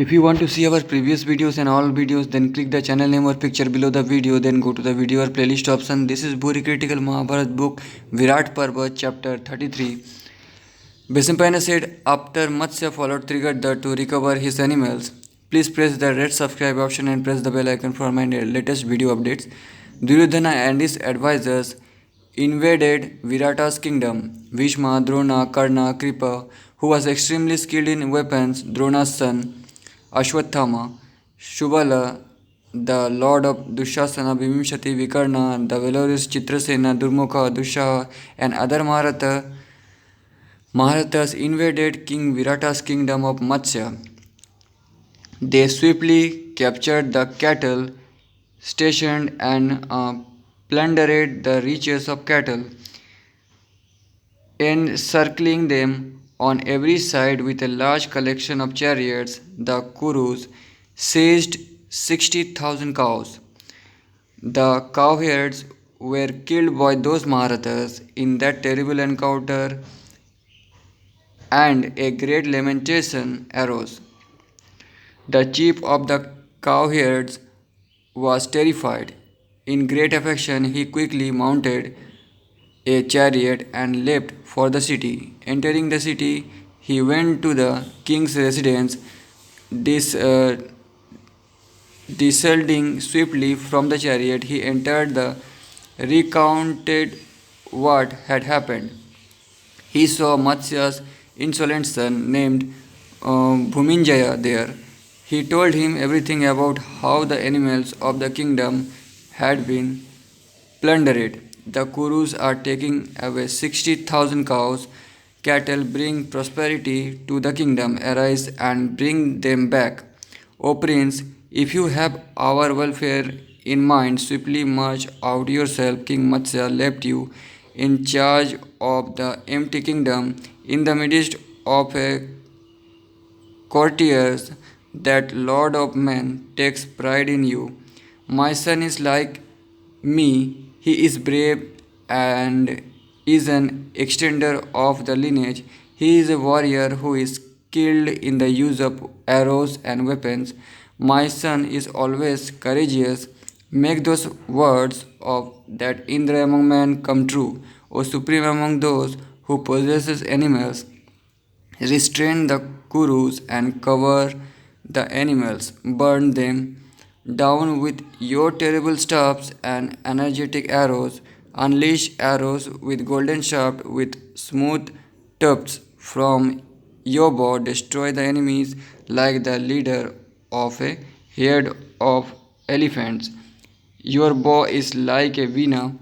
If you want to see our previous videos and all videos, then click the channel name or picture below the video, then go to the video or playlist option. This is Bori critical Mahabharat book Virat Parva chapter 33. Bhimpana said after Matsya followed triggered the to recover his animals. Please press the red subscribe option and press the bell icon for my latest video updates. Duryodhana and his advisors invaded Virata's kingdom. Bhishma, Drona, Karna, Kripa, who was extremely skilled in weapons, Drona's son, Ashwathama, Shubala, the lord of Dushasana, Bhimshati, Vikarna, the valorous Chitrasena, Durmukha, Dushaha, and other Maharathas invaded King Virata's kingdom of Matsya. They swiftly captured the cattle stationed and plundered the riches of cattle, encircling them on every side with a large collection of chariots. The Kurus seized 60,000 cows. The cowherds were killed by those Maharathas in that terrible encounter, and a great lamentation arose. The chief of the cowherds was terrified. In great affection, he quickly mounted a chariot and leapt for the city. Entering the city, he went to the king's residence, descending swiftly from the chariot. He entered the recounted what had happened. He saw Matsya's insolent son named Bhuminjaya there. He told him everything about how the animals of the kingdom had been plundered. The Kurus are taking away 60,000 cows. Cattle bring prosperity to the kingdom. Arise and bring them back. O prince, if you have our welfare in mind, swiftly march out yourself. King Matsya left you in charge of the empty kingdom in the midst of a courtiers. That lord of men takes pride in you. My son is like me. He is brave and is an extender of the lineage. He is a warrior who is skilled in the use of arrows and weapons. My son is always courageous. Make those words of that Indra among men come true, O supreme among those who possesses animals. Restrain the Kurus and cover the animals. Burn them down with your terrible staffs and energetic arrows. Unleash arrows with golden shaft with smooth tufts from your bow. Destroy the enemies like the leader of a herd of elephants. Your bow is like a veena.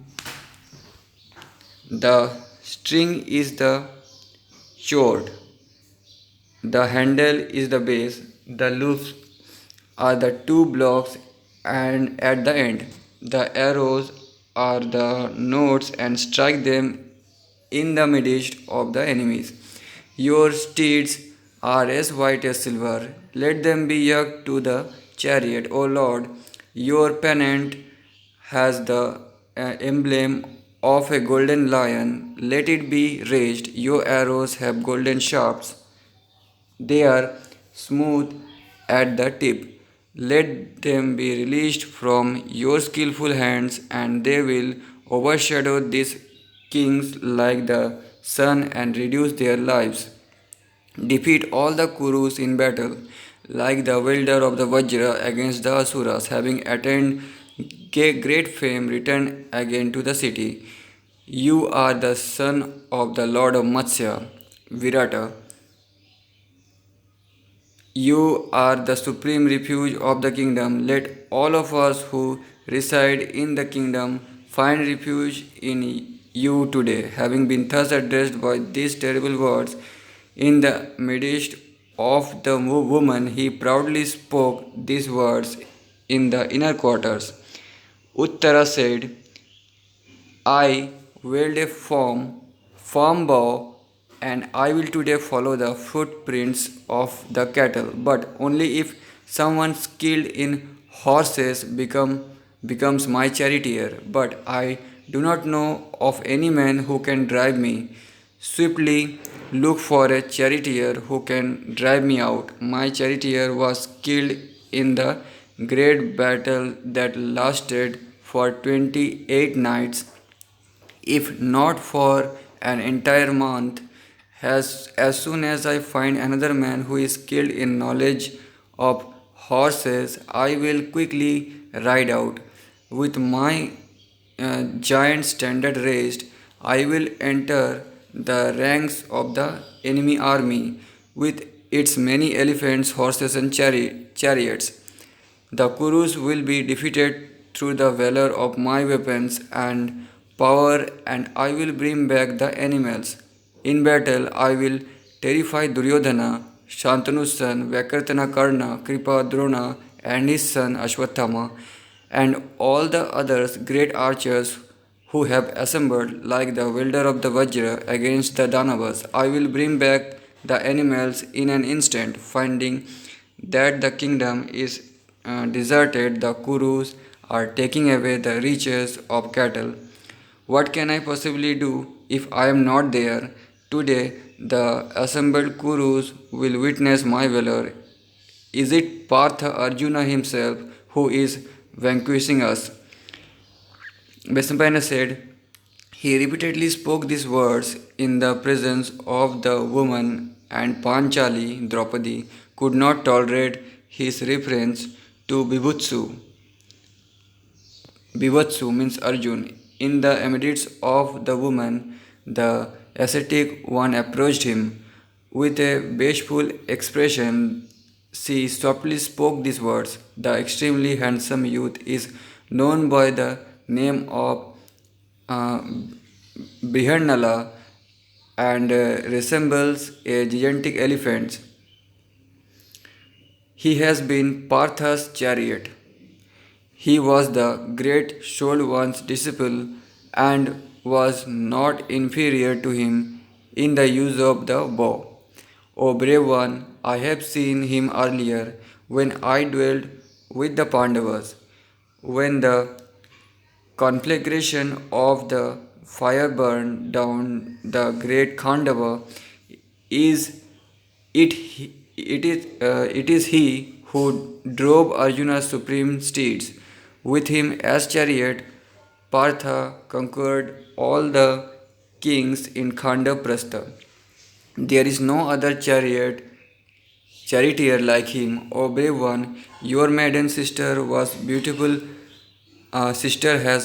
The string is the sword. The handle is the base. The loops are the two blocks, and at the end, the arrows are the nodes, and strike them in the midst of the enemies. Your steeds are as white as silver. Let them be yoked to the chariot, O Lord. Your pennant has the emblem of a golden lion. Let it be raised. Your arrows have golden shafts. They are smooth at the tip. Let them be released from your skillful hands, and they will overshadow these kings like the sun and reduce their lives. Defeat all the Kurus in battle, like the wielder of the Vajra against the Asuras, having attained great fame, return again to the city. You are the son of the Lord of Matsya, Virata. You are the supreme refuge of the kingdom. Let all of us who reside in the kingdom find refuge in you today. Having been thus addressed by these terrible words in the midst of the woman, he proudly spoke these words in the inner quarters. Uttara said, I wield a firm bow, and I will today follow the footprints of the cattle, but only if someone skilled in horses becomes my charioteer. But I do not know of any man who can drive me. Swiftly look for a charioteer who can drive me out. My charioteer was killed in the great battle that lasted for 28 nights, if not for an entire month. As soon as I find another man who is skilled in knowledge of horses, I will quickly ride out. With my giant standard raised, I will enter the ranks of the enemy army with its many elephants, horses, and chariots. The Kurus will be defeated through the valor of my weapons and power, and I will bring back the animals. In battle, I will terrify Duryodhana, Shantanu's son, Vakartana Karna, Kripa Drona, and his son Ashwatthama, and all the others great archers who have assembled like the wielder of the Vajra against the Danavas. I will bring back the animals in an instant, finding that the kingdom is deserted, the Kurus are taking away the riches of cattle. What can I possibly do if I am not there? Today, the assembled Kurus will witness my valor. Is it Partha Arjuna himself who is vanquishing us? Vespaina said, he repeatedly spoke these words in the presence of the woman, and Panchali, Draupadi, could not tolerate his reference to Bibhutsu. Bibhutsu means Arjun. In the midst of the woman, the ascetic one approached him. With a bashful expression, she softly spoke these words. The extremely handsome youth is known by the name of uh, Brihannala and resembles a gigantic elephant. He has been Partha's chariot. He was the great Sholwan's disciple and was not inferior to him in the use of the bow. O brave one, I have seen him earlier when I dwelt with the Pandavas. When the conflagration of the fire burned down the great Khandava, is it is he who drove Arjuna's supreme steeds. With him as chariot, Partha conquered all the kings in Khandaprastha. There is no other charioteer like him, O brave one. Your maiden sister has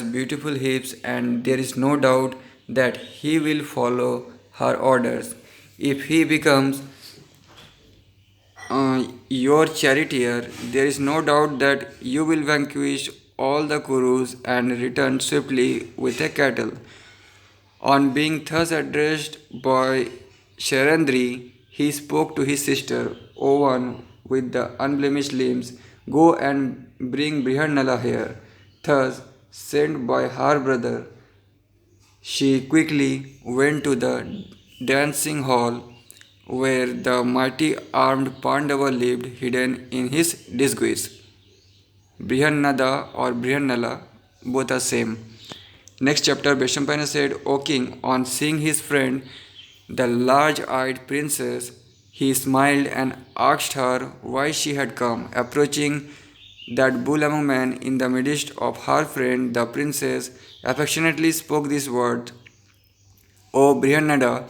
beautiful hips, and there is no doubt that he will follow her orders. If he becomes your charioteer, there is no doubt that you will vanquish all the Kurus and return swiftly with a cattle. On being thus addressed by Sharandri, he spoke to his sister, O one with the unblemished limbs, go and bring Brihannala here. Thus, sent by her brother, she quickly went to the dancing hall where the mighty armed Pandava lived hidden in his disguise. Brihannada or Brihannala, both are same. Next chapter, Vaishampayana said, O king, on seeing his friend, the large-eyed princess, he smiled and asked her why she had come. Approaching that bull among men in the midst of her friend, the princess affectionately spoke these words, O Brihannada,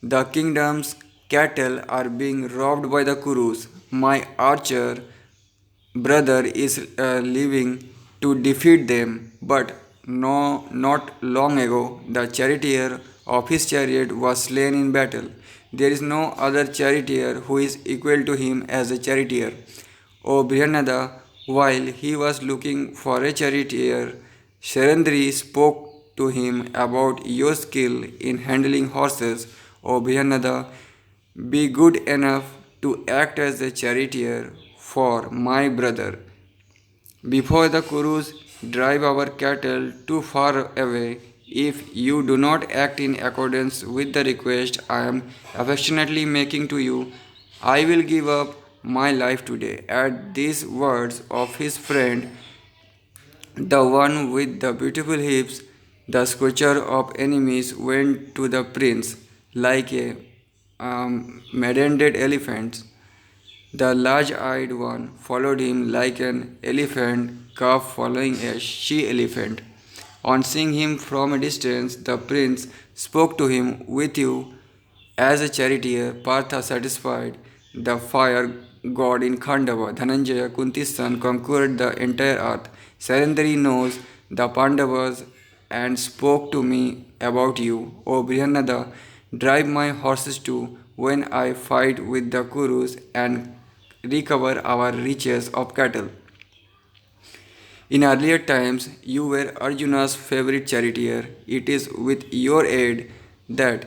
the kingdom's cattle are being robbed by the Kurus. My archer brother is living to defeat them, but no, not long ago the charioteer of his chariot was slain in battle. There is no other charioteer who is equal to him as a charioteer. O Brihanada, while he was looking for a charioteer, Sharandri spoke to him about your skill in handling horses. O Brihanada, be good enough to act as a charioteer for my brother. Before the Kurus drive our cattle too far away, if you do not act in accordance with the request I am affectionately making to you, I will give up my life today. At these words of his friend, the one with the beautiful hips, the scorcher of enemies went to the prince like a maddened elephants. The large-eyed one followed him like an elephant calf following a she-elephant. On seeing him from a distance, the prince spoke to him, "With you as a charioteer, Partha satisfied the fire god in Khandava. Dhananjaya, Kunti's son, conquered the entire earth. Sarendri knows the Pandavas and spoke to me about you. O Brihanada, drive my horses too when I fight with the Kurus and recover our riches of cattle. In earlier times, you were Arjuna's favorite charioteer. It is with your aid that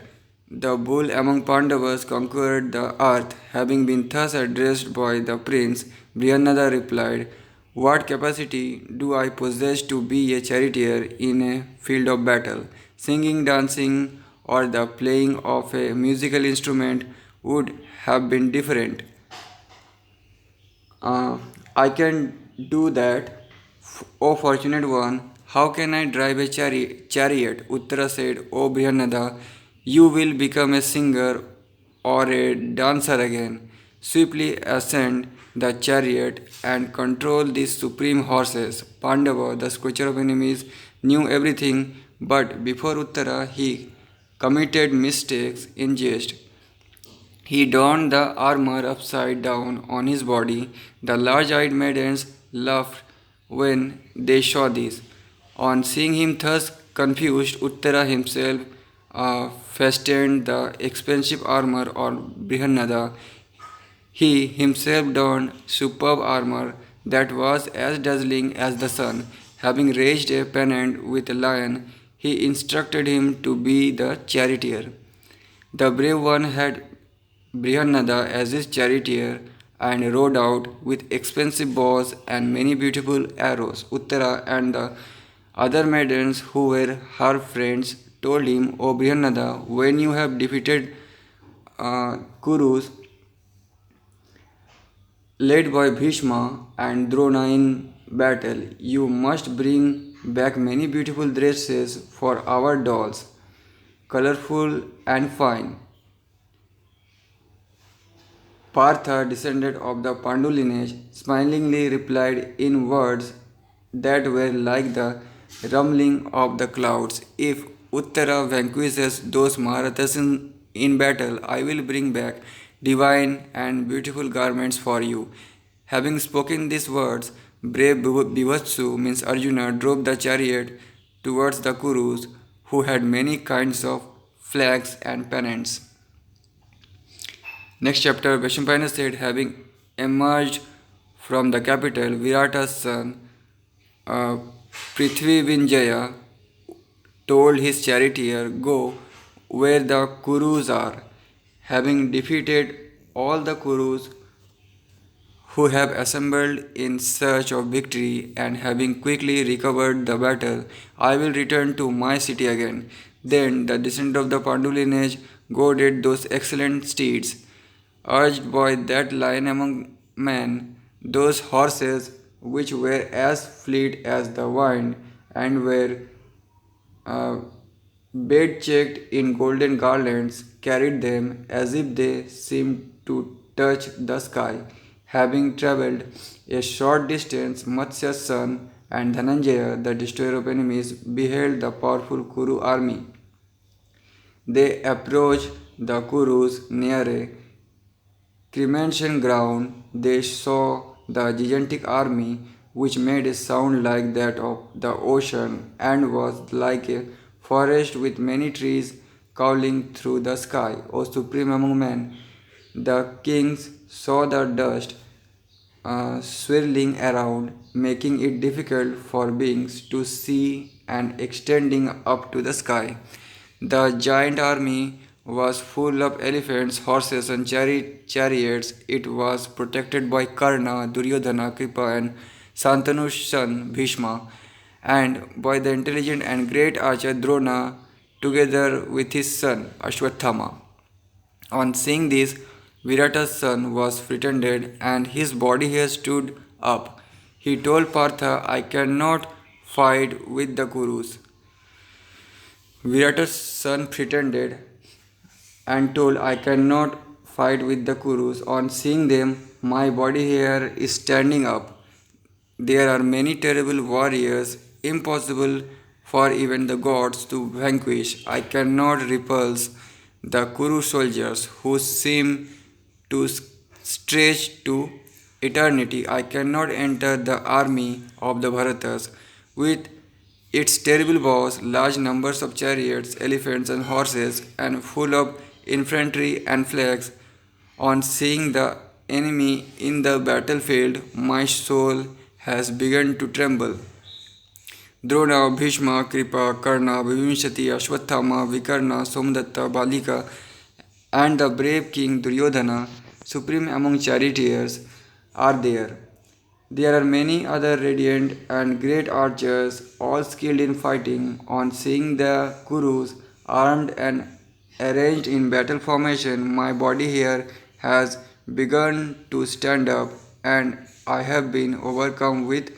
the bull among Pandavas conquered the earth." Having been thus addressed by the prince, Brihanada replied, "What capacity do I possess to be a charioteer in a field of battle? Singing, dancing, or the playing of a musical instrument would have been different. Uh, I can do that. O fortunate one, how can I drive a chariot? Uttara said, O Brihanada, you will become a singer or a dancer again. Swiftly ascend the chariot and control these supreme horses. Pandava, the scourger of enemies, knew everything, but before Uttara he committed mistakes in jest. He donned the armor upside down on his body. The large eyed maidens laughed when they saw this. On seeing him thus confused, Uttara himself fastened the expensive armor on Brihanada. He himself donned superb armor that was as dazzling as the sun. Having raised a pennant with a lion, he instructed him to be the charioteer. The brave one had Brihanada as his charioteer and rode out with expensive bows and many beautiful arrows. Uttara and the other maidens who were her friends told him, O Brihanada, when you have defeated Kurus led by Bhishma and Drona in battle, you must bring back many beautiful dresses for our dolls, colorful and fine. Partha, descendant of the Pandu lineage, smilingly replied in words that were like the rumbling of the clouds, "If Uttara vanquishes those Maharathas in battle, I will bring back divine and beautiful garments for you." Having spoken these words, brave Bhivatsu means Arjuna drove the chariot towards the Kurus, who had many kinds of flags and pennants. Next chapter, Vaishnampayana said, having emerged from the capital, Virata's son, uh, Prithvivinjaya, told his charioteer, "Go where the Kurus are." Having defeated all the Kurus who have assembled in search of victory, and having quickly recovered the battle, I will return to my city again. Then the descendant of the Pandu lineage goaded those excellent steeds, urged by that lion among men, those horses which were as fleet as the wind and were uh, bed checked in golden garlands, carried them as if they seemed to touch the sky. Having travelled a short distance, Matsya's son and Dhananjaya, the destroyer of enemies, beheld the powerful Kuru army. They approached the Kurus near a cremation ground. They saw the gigantic army, which made a sound like that of the ocean and was like a forest with many trees cowling through the sky. O supreme among men, the kings saw the dust swirling around, making it difficult for beings to see and extending up to the sky. The giant army was full of elephants, horses, and chariots. It was protected by Karna, Duryodhana, Kripa, and Santanu's son Bhishma, and by the intelligent and great archer Drona, together with his son Ashwatthama. On seeing this, Virata's son was frightened and his body hair stood up. He told Partha, I cannot fight with the Kurus. Virata's son pretended and told I cannot fight with the Kurus. On seeing them, my body hair is standing up. There are many terrible warriors, impossible for even the gods to vanquish. I cannot repulse the Kuru soldiers who seem to stretch to eternity. I cannot enter the army of the Bharatas with its terrible bows, large numbers of chariots, elephants, and horses, and full of infantry and flags. On seeing the enemy in the battlefield, my soul has begun to tremble. Drona, Bhishma, Kripa, Karna, Vivimshati, Ashwathama, Vikarna, Somdatta, Balika, and the brave king Duryodhana, supreme among charioteers, are there. There are many other radiant and great archers, all skilled in fighting. On seeing the Kurus armed and arranged in battle formation, my body hair has begun to stand up, and I have been overcome with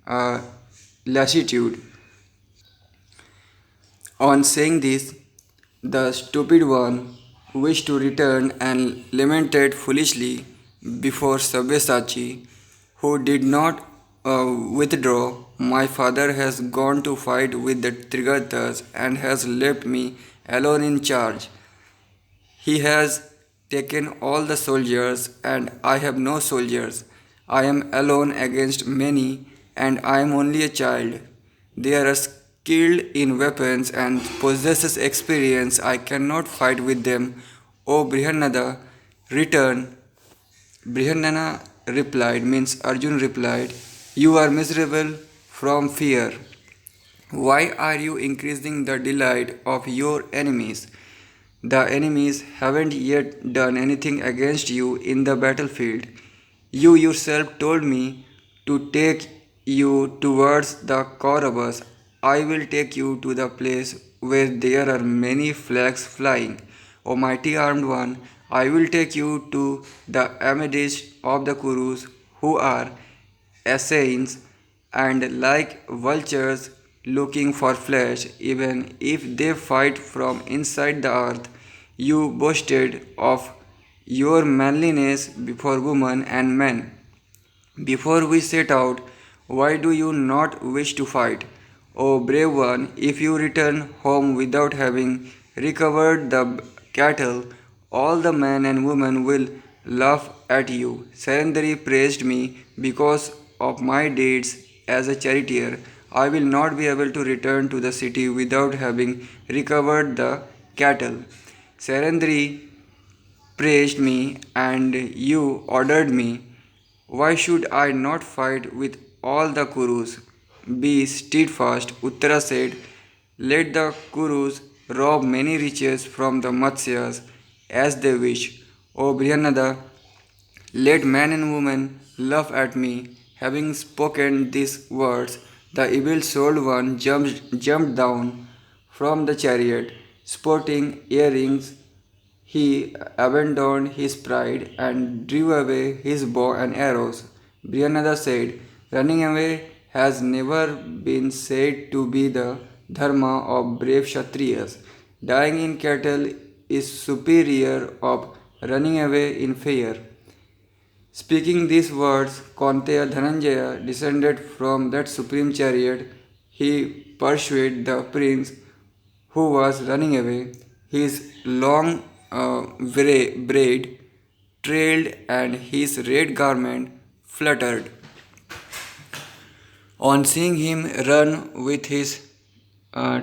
uh, lassitude. On saying this, the stupid one wished to return and lamented foolishly before Sabyasachi, who did not withdraw. My father has gone to fight with the Trigatas and has left me alone in charge. He has taken all the soldiers, and I have no soldiers. I am alone against many, and I am only a child. They are skilled in weapons and possesses experience. I cannot fight with them. O Brihanada, return. Brihanana replied, means Arjun replied, you are miserable from fear. Why are you increasing the delight of your enemies? The enemies haven't yet done anything against you in the battlefield. You yourself told me to take you towards the Kauravas. I will take you to the place where there are many flags flying. O mighty armed one, I will take you to the amidst of the Kurus who are assassins and like vultures looking for flesh, even if they fight from inside the earth. You boasted of your manliness before women and men. Before we set out, why do you not wish to fight? O brave one, if you return home without having recovered the cattle, all the men and women will laugh at you. Sarandari praised me because of my deeds as a charioteer. I will not be able to return to the city without having recovered the cattle. Sarandari praised me and you ordered me. Why should I not fight with all the Kurus? Be steadfast, Uttara said. Let the Kurus rob many riches from the Matsyas as they wish. O Brihanada, let man and woman laugh at me. Having spoken these words, the evil souled one jumped down from the chariot, sporting earrings. He abandoned his pride and drew away his bow and arrows. Brihanada said, running away has never been said to be the dharma of brave Kshatriyas. Dying in cattle is superior of running away in fear. Speaking these words, Kaunteya Dhananjaya descended from that supreme chariot. He pursued the prince who was running away. His long braid trailed and his red garment fluttered. On seeing him run with his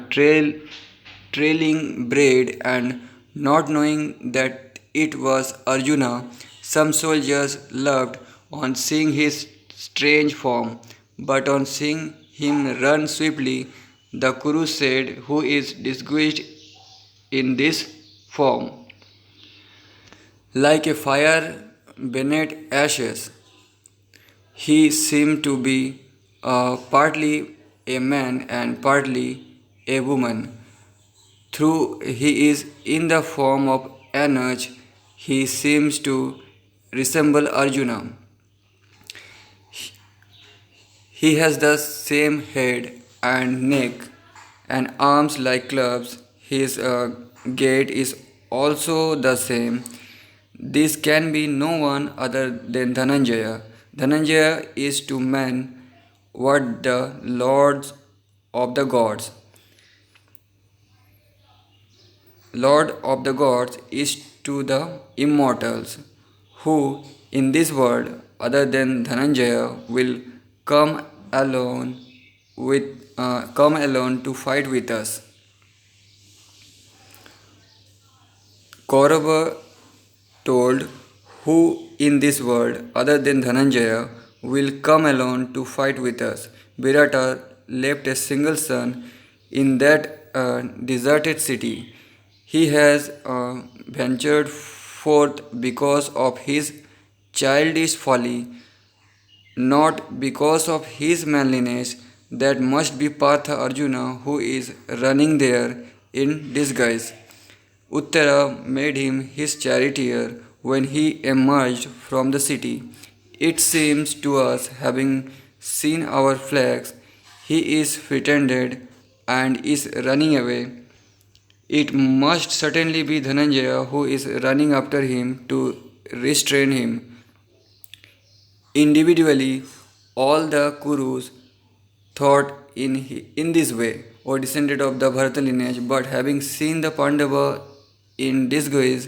trailing braid and not knowing that it was Arjuna, some soldiers laughed on seeing his strange form, but on seeing him run swiftly, the Kuru said, who is disguised in this form? Like a fire beneath ashes, he seemed to be partly a man and partly a woman. Though he is in the form of Anuj, he seems to resemble Arjuna. He has the same head and neck and arms like clubs. His gait is also the same. This can be no one other than Dhananjaya. Dhananjaya is to men what the lords of the gods. Lord of the gods is to the immortals, who in this world, other than Dhananjaya, will come alone come alone to fight with us. Kaurava told, who in this world, other than Dhananjaya, will come alone to fight with us. Virata left a single son in that deserted city. He has ventured forth because of his childish folly, not because of his manliness. That must be Partha Arjuna who is running there in disguise. Uttara made him his charioteer when he emerged from the city. It seems to us, having seen our flags, he is pretended and is running away. It must certainly be Dhananjaya who is running after him to restrain him. Individually, all the Kurus thought in this way, or descended of the Bharata lineage, but having seen the Pandava in disguise,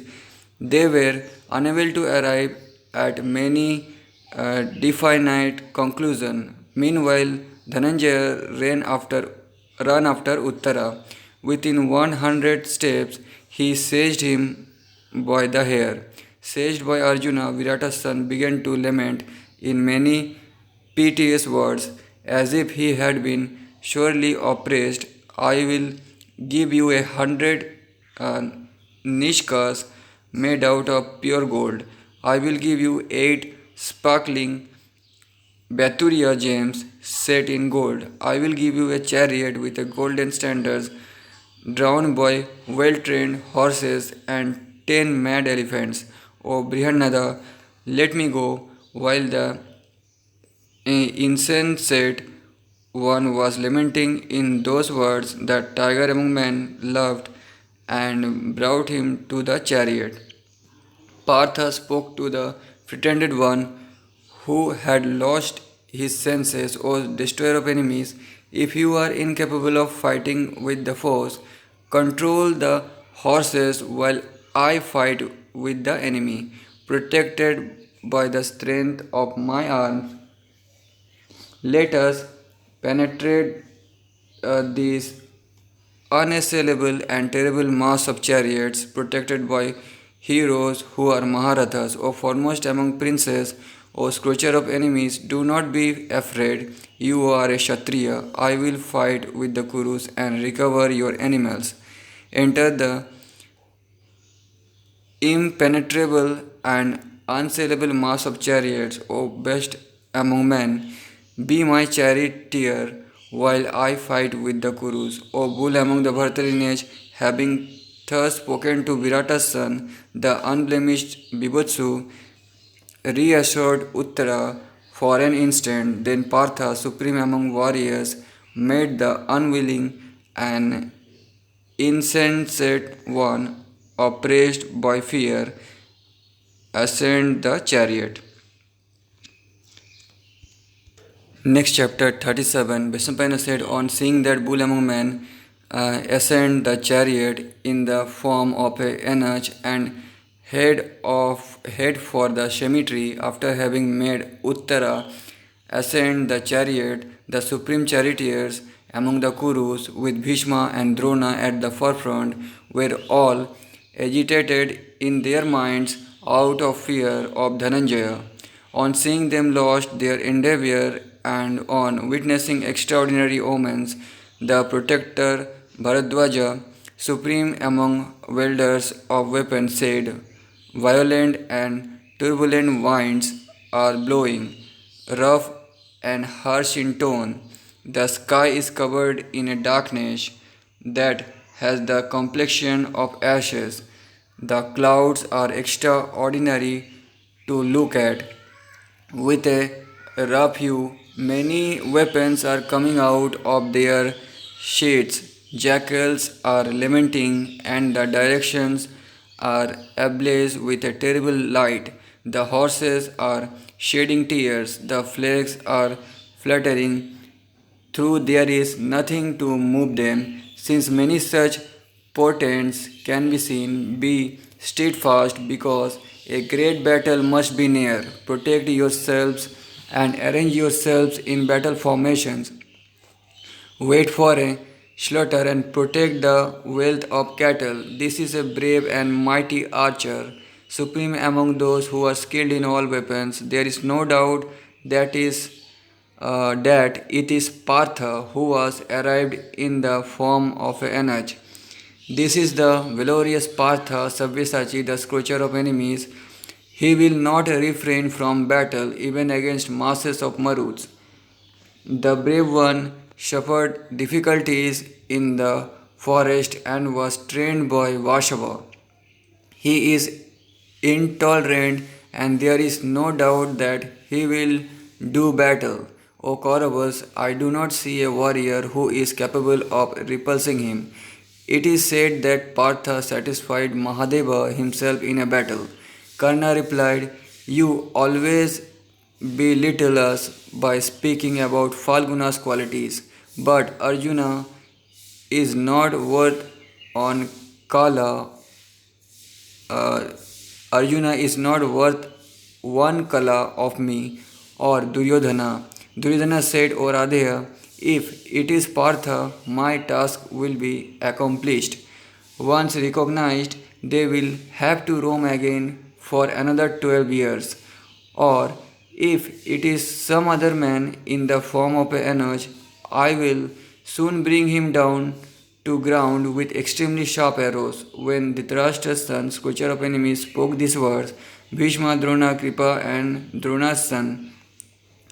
they were unable to arrive at many definite conclusion. Meanwhile, Dhananjaya ran after Uttara. Within 100 steps, he seized him by the hair. Seized by Arjuna, Virata's son began to lament in many piteous words, as if he had been surely oppressed. I will give you 100 nishkas made out of pure gold. I will give you 8 sparkling Baturia gems set in gold. I will give you a chariot with a golden standards drawn by well trained horses and 10 mad elephants. O Brihanada, let me go while the insensate one was lamenting in those words. The tiger among men loved and brought him to the chariot. Partha spoke to the pretended one who had lost his senses, O destroyer of enemies. If you are incapable of fighting with the foes, control the horses while I fight with the enemy. Protected by the strength of my arms, let us penetrate this unassailable and terrible mass of chariots protected by heroes who are Maharathas, O foremost among princes, O scorcher of enemies. Do not be afraid, you are a Kshatriya. I will fight with the Kurus and recover your animals. Enter the impenetrable and unassailable mass of chariots, O best among men. Be my charioteer while I fight with the Kurus. O bull among the Bharata lineage, having thus spoken to Virata's son, the unblemished Bibhutsu reassured Uttara for an instant. Then Partha, supreme among warriors, made the unwilling and insensate one, oppressed by fear, ascend the chariot. Next chapter 37. Vishnupada said, on seeing that bull among men ascend the chariot in the form of a eunuch and head for the cemetery, after having made Uttara ascend the chariot, the supreme charioteers among the Kurus, with Bhishma and Drona at the forefront, were all agitated in their minds out of fear of Dhananjaya. On seeing them lost their endeavor and on witnessing extraordinary omens, the protector Bharadwaja, supreme among wielders of weapons, said, violent and turbulent winds are blowing, rough and harsh in tone. The sky is covered in a darkness that has the complexion of ashes. The clouds are extraordinary to look at. With a rough hue, many weapons are coming out of their shades. Jackals are lamenting, and the directions are ablaze with a terrible light. The horses are shedding tears, the flags are fluttering through there is nothing to move them, since many such portents can be seen. Be steadfast, because a great battle must be near. Protect yourselves and arrange yourselves in battle formations. Wait for a slaughter and protect the wealth of cattle. This is a brave and mighty archer, supreme among those who are skilled in all weapons. There is no doubt that it is Partha who was arrived in the form of an Anuj. This is the valorous Partha Sabyasachi, the scourger of enemies. He will not refrain from battle even against masses of Maruts. The brave one suffered difficulties in the forest and was trained by Vashava. He is intolerant, and there is no doubt that he will do battle. O Kauravas, I do not see a warrior who is capable of repulsing him. It is said that Partha satisfied Mahadeva himself in a battle. Karna replied, "You always belittle us by speaking about Falguna's qualities, but Arjuna is not worth on Kala uh, Arjuna is not worth one kala of me or Duryodhana. Duryodhana said, O Radheya, if it is Partha, my task will be accomplished. Once recognized, they will have to roam again for another 12 years. Or if it is some other man in the form of an Anuj, I will soon bring him down to ground with extremely sharp arrows. When Dhritarashtra's son, scourger of enemies, spoke these words, Bhishma, Drona, Kripa, and Drona's son,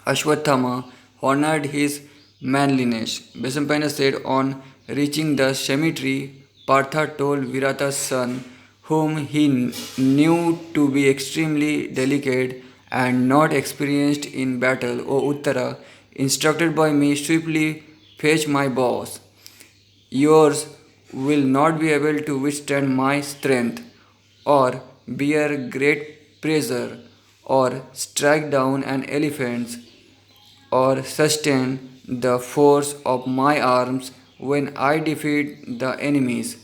Ashwathama, honored his manliness. Besampana said, on reaching the cemetery, Partha told Virata's son, whom he knew to be extremely delicate and not experienced in battle, O Uttara, instructed by me, swiftly fetch my bows. Yours will not be able to withstand my strength, or bear great pressure, or strike down an elephant, or sustain the force of my arms when I defeat the enemies.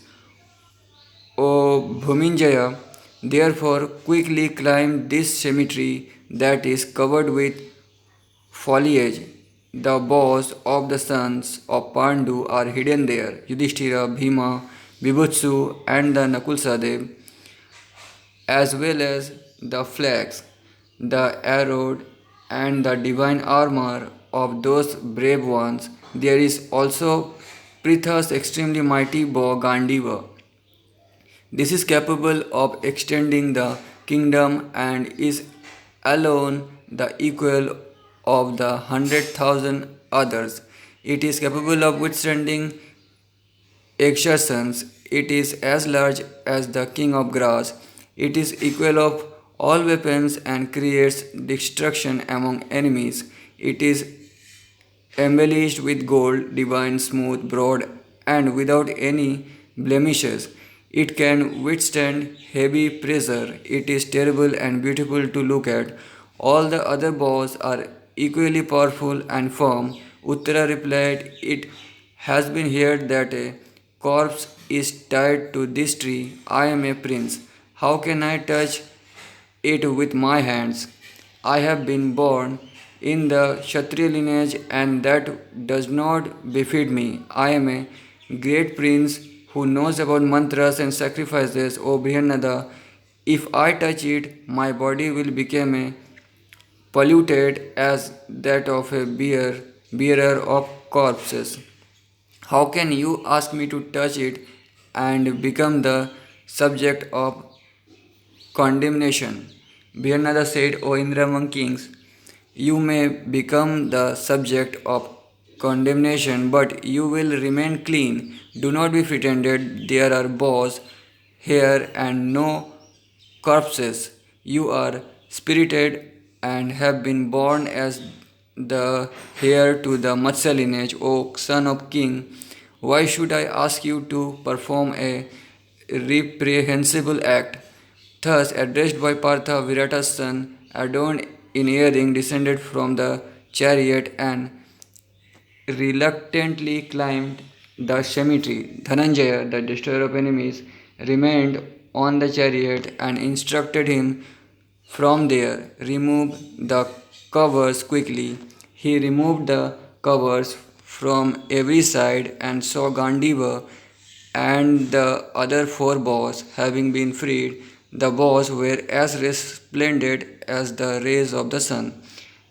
O Bhuminjaya, therefore quickly climb this cemetery that is covered with foliage. The bows of the sons of Pandu are hidden there. Yudhishthira, Bhima, Vibhutsu, and the Nakul Sadev, as well as the flags, the arrow, and the divine armor of those brave ones. There is also Pritha's extremely mighty bow Gandiva. This is capable of extending the kingdom and is alone the equal of the 100,000 others. It is capable of withstanding exertions. It is as large as the king of grass. It is equal of all weapons and creates destruction among enemies. It is embellished with gold, divine, smooth, broad, and without any blemishes. It can withstand heavy pressure. It is terrible and beautiful to look at. All the other bows are equally powerful and firm. Uttara replied, it has been heard that a corpse is tied to this tree. I am a prince. How can I touch it with my hands? I have been born in the Kshatriya lineage, and that does not befit me. I am a great prince who knows about mantras and sacrifices, O Brihannada. If I touch it, my body will become a polluted as that of a bearer of corpses. How can you ask me to touch it and become the subject of condemnation? Birnada said, O Indra among kings, you may become the subject of condemnation, but you will remain clean. Do not be pretended. There are bows here and no corpses. You are spirited and have been born as the heir to the Matsya lineage, O son of king. Why should I ask you to perform a reprehensible act. Thus, addressed by Partha, Virata's son, adorned in earring, descended from the chariot and reluctantly climbed the cemetery. Dhananjaya, the destroyer of enemies, remained on the chariot and instructed him from there, remove the covers quickly. He removed the covers from every side and saw Gandiva and the other four bows having been freed. The bows were as resplendent as the rays of the sun.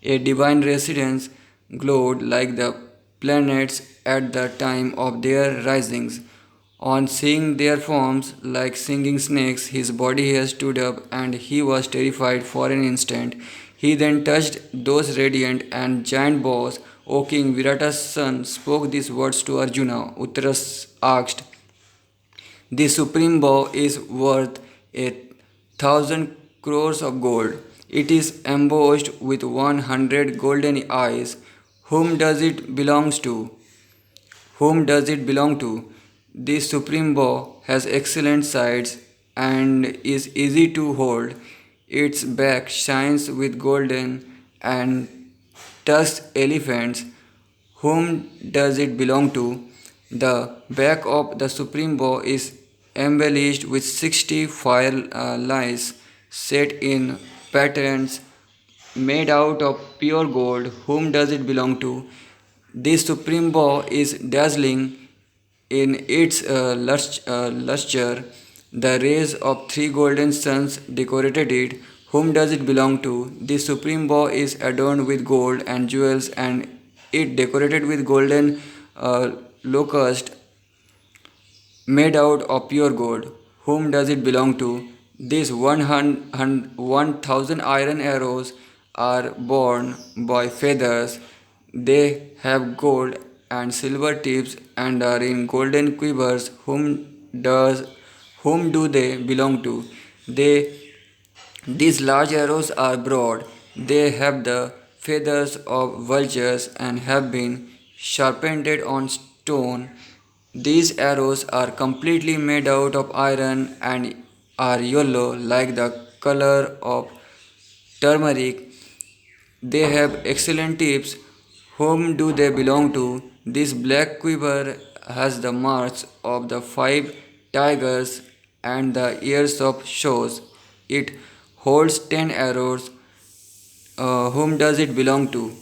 A divine residence glowed like the planets at the time of their risings. On seeing their forms like singing snakes, his body hair stood up and he was terrified for an instant. He then touched those radiant and giant bows. O king, Virata's son spoke these words to Arjuna. Uttara asked, the supreme bow is worth 1,000 crores of gold. It is embossed with 100 golden eyes. Whom does it belong to? Whom does it belong to? This supreme bow has excellent sides and is easy to hold. Its back shines with golden and tusked elephants. Whom does it belong to? The back of the supreme bow is embellished with 60 fire lines set in patterns made out of pure gold. Whom does it belong to? This supreme bow is dazzling in its luster. The rays of three golden suns decorated it. Whom does it belong to? This supreme bow is adorned with gold and jewels and it decorated with golden locust made out of pure gold. Whom does it belong to? These 1,000 iron arrows are borne by feathers. They have gold and silver tips and are in golden quivers. Whom do they belong to? They these large arrows are broad. They have the feathers of vultures and have been sharpened on stone. These arrows are completely made out of iron and are yellow like the color of turmeric. They have excellent tips. Whom do they belong to? This black quiver has the marks of the five tigers and the ears of shows. It holds 10 arrows. Whom does it belong to?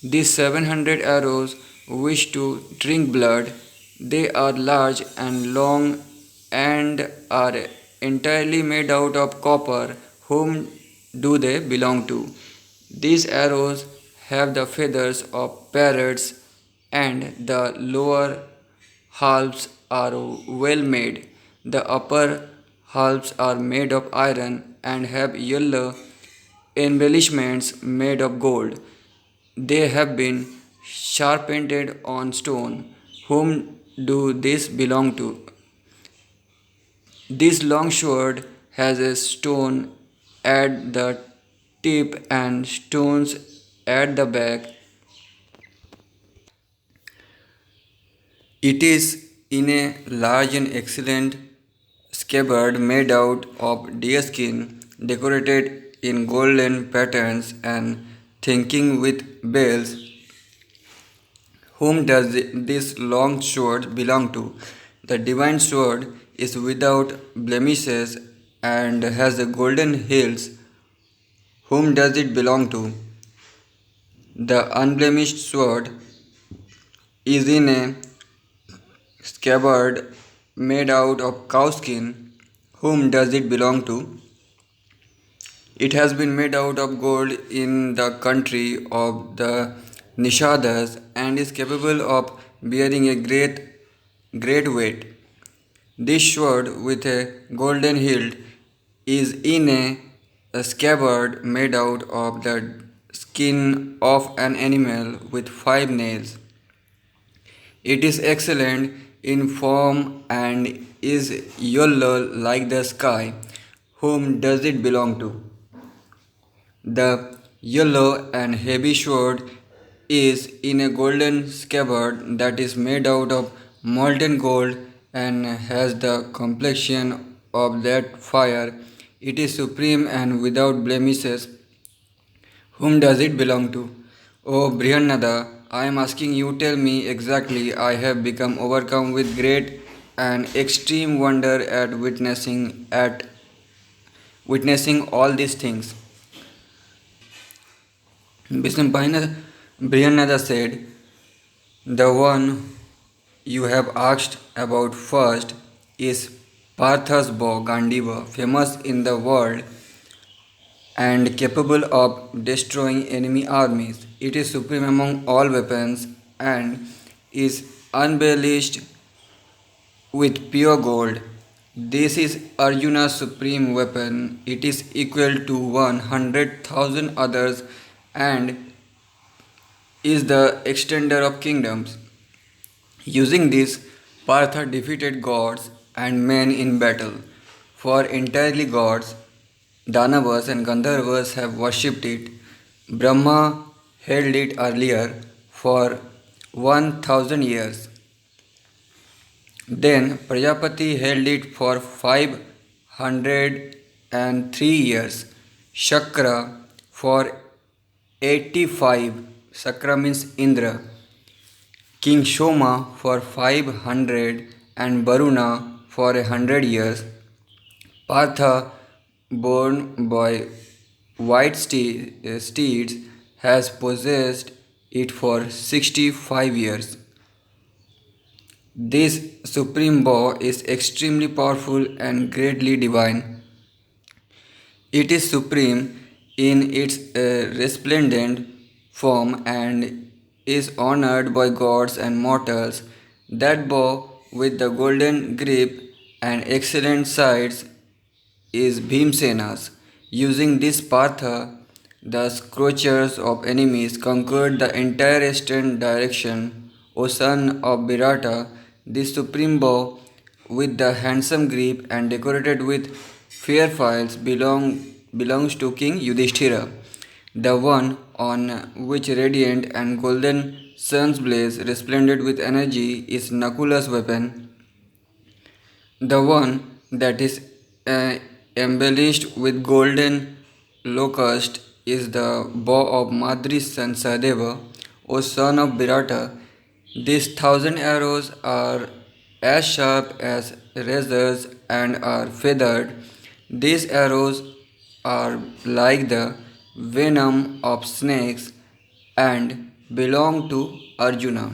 These 700 arrows wish to drink blood. They are large and long and are entirely made out of copper. Whom do they belong to? These arrows have the feathers of parrots and the lower halves are well made. The upper halves are made of iron and have yellow embellishments made of gold. They have been sharpened on stone. Whom do these belong to? This long sword has a stone at the tip and stones at the back. It is in a large and excellent scabbard made out of deerskin, decorated in golden patterns and thinking with bells. Whom does this long sword belong to? The divine sword is without blemishes and has the golden hills. Whom does it belong to? The unblemished sword is in a scabbard made out of cowskin. Whom does it belong to? It has been made out of gold in the country of the Nishadas and is capable of bearing a great weight. This sword with a golden hilt is in a scabbard made out of the skin of an animal with 5 nails. It is excellent in form and is yellow like the sky. Whom does it belong to? The yellow and heavy sword is in a golden scabbard that is made out of molten gold and has the complexion of that fire. It is supreme and without blemishes. Whom does it belong to? Oh Brihannada, I am asking you tell me exactly. I have become overcome with great and extreme wonder at witnessing all these things. Brihannada said, the one you have asked about first is Partha's bow Gandiva, famous in the world and capable of destroying enemy armies. It is supreme among all weapons and is embellished with pure gold. This is Arjuna's supreme weapon. It is equal to 100,000 others and is the extender of kingdoms. Using this, Partha defeated gods and men in battle. For entirely gods, Danavas and Gandharvas have worshipped it. Brahma held it earlier for 1000 years. Then Prajapati held it for 503 years. Shakra for 85. Shakra means Indra. King Shoma for 500 and Varuna for 100 years. Partha, born by white steeds, has possessed it for 65 years. This supreme bow is extremely powerful and greatly divine. It is supreme in its resplendent form and is honored by gods and mortals. That bow with the golden grip and excellent sides is Bhimsena's. Using this Partha, the scourgers of enemies conquered the entire eastern direction. O son of Virata, this supreme bow with the handsome grip and decorated with fair files belongs to King Yudhishthira. The one on which radiant and golden suns blaze resplendent with energy is Nakula's weapon. The one that is uh, embellished with golden locust is the bow of Madri's son Sadeva, O son of Virata. These 1,000 arrows are as sharp as razors and are feathered. These arrows are like the venom of snakes and belong to Arjuna.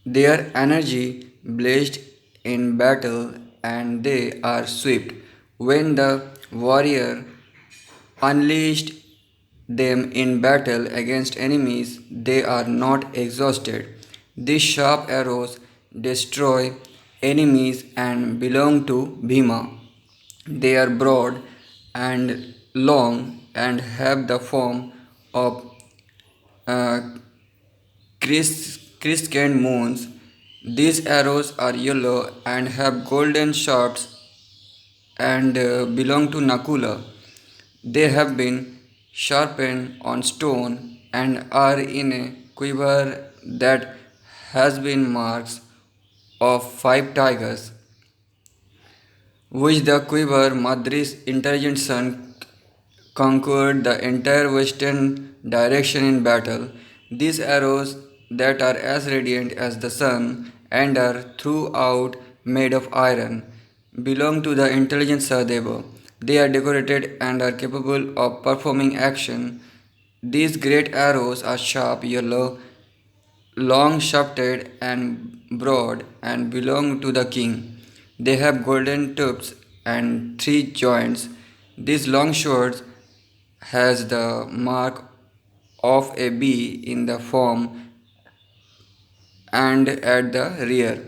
Their energy blazed in battle and they are swift. When the warrior unleashed them in battle against enemies, they are not exhausted. These sharp arrows destroy enemies and belong to Bhima. They are broad and long and have the form of uh, crescent moons. These arrows are yellow and have golden sharps and belong to Nakula. They have been sharpened on stone and are in a quiver that has been marks of 5 tigers, which the quiver Madri's intelligent son conquered the entire western direction in battle. These arrows that are as radiant as the sun and are throughout made of iron belong to the intelligent Sahadeva. They are decorated and are capable of performing action. These great arrows are sharp yellow, long shafted and broad and belong to the king. They have golden tips and 3 joints. These long swords has the mark of a bee in the form and at the rear.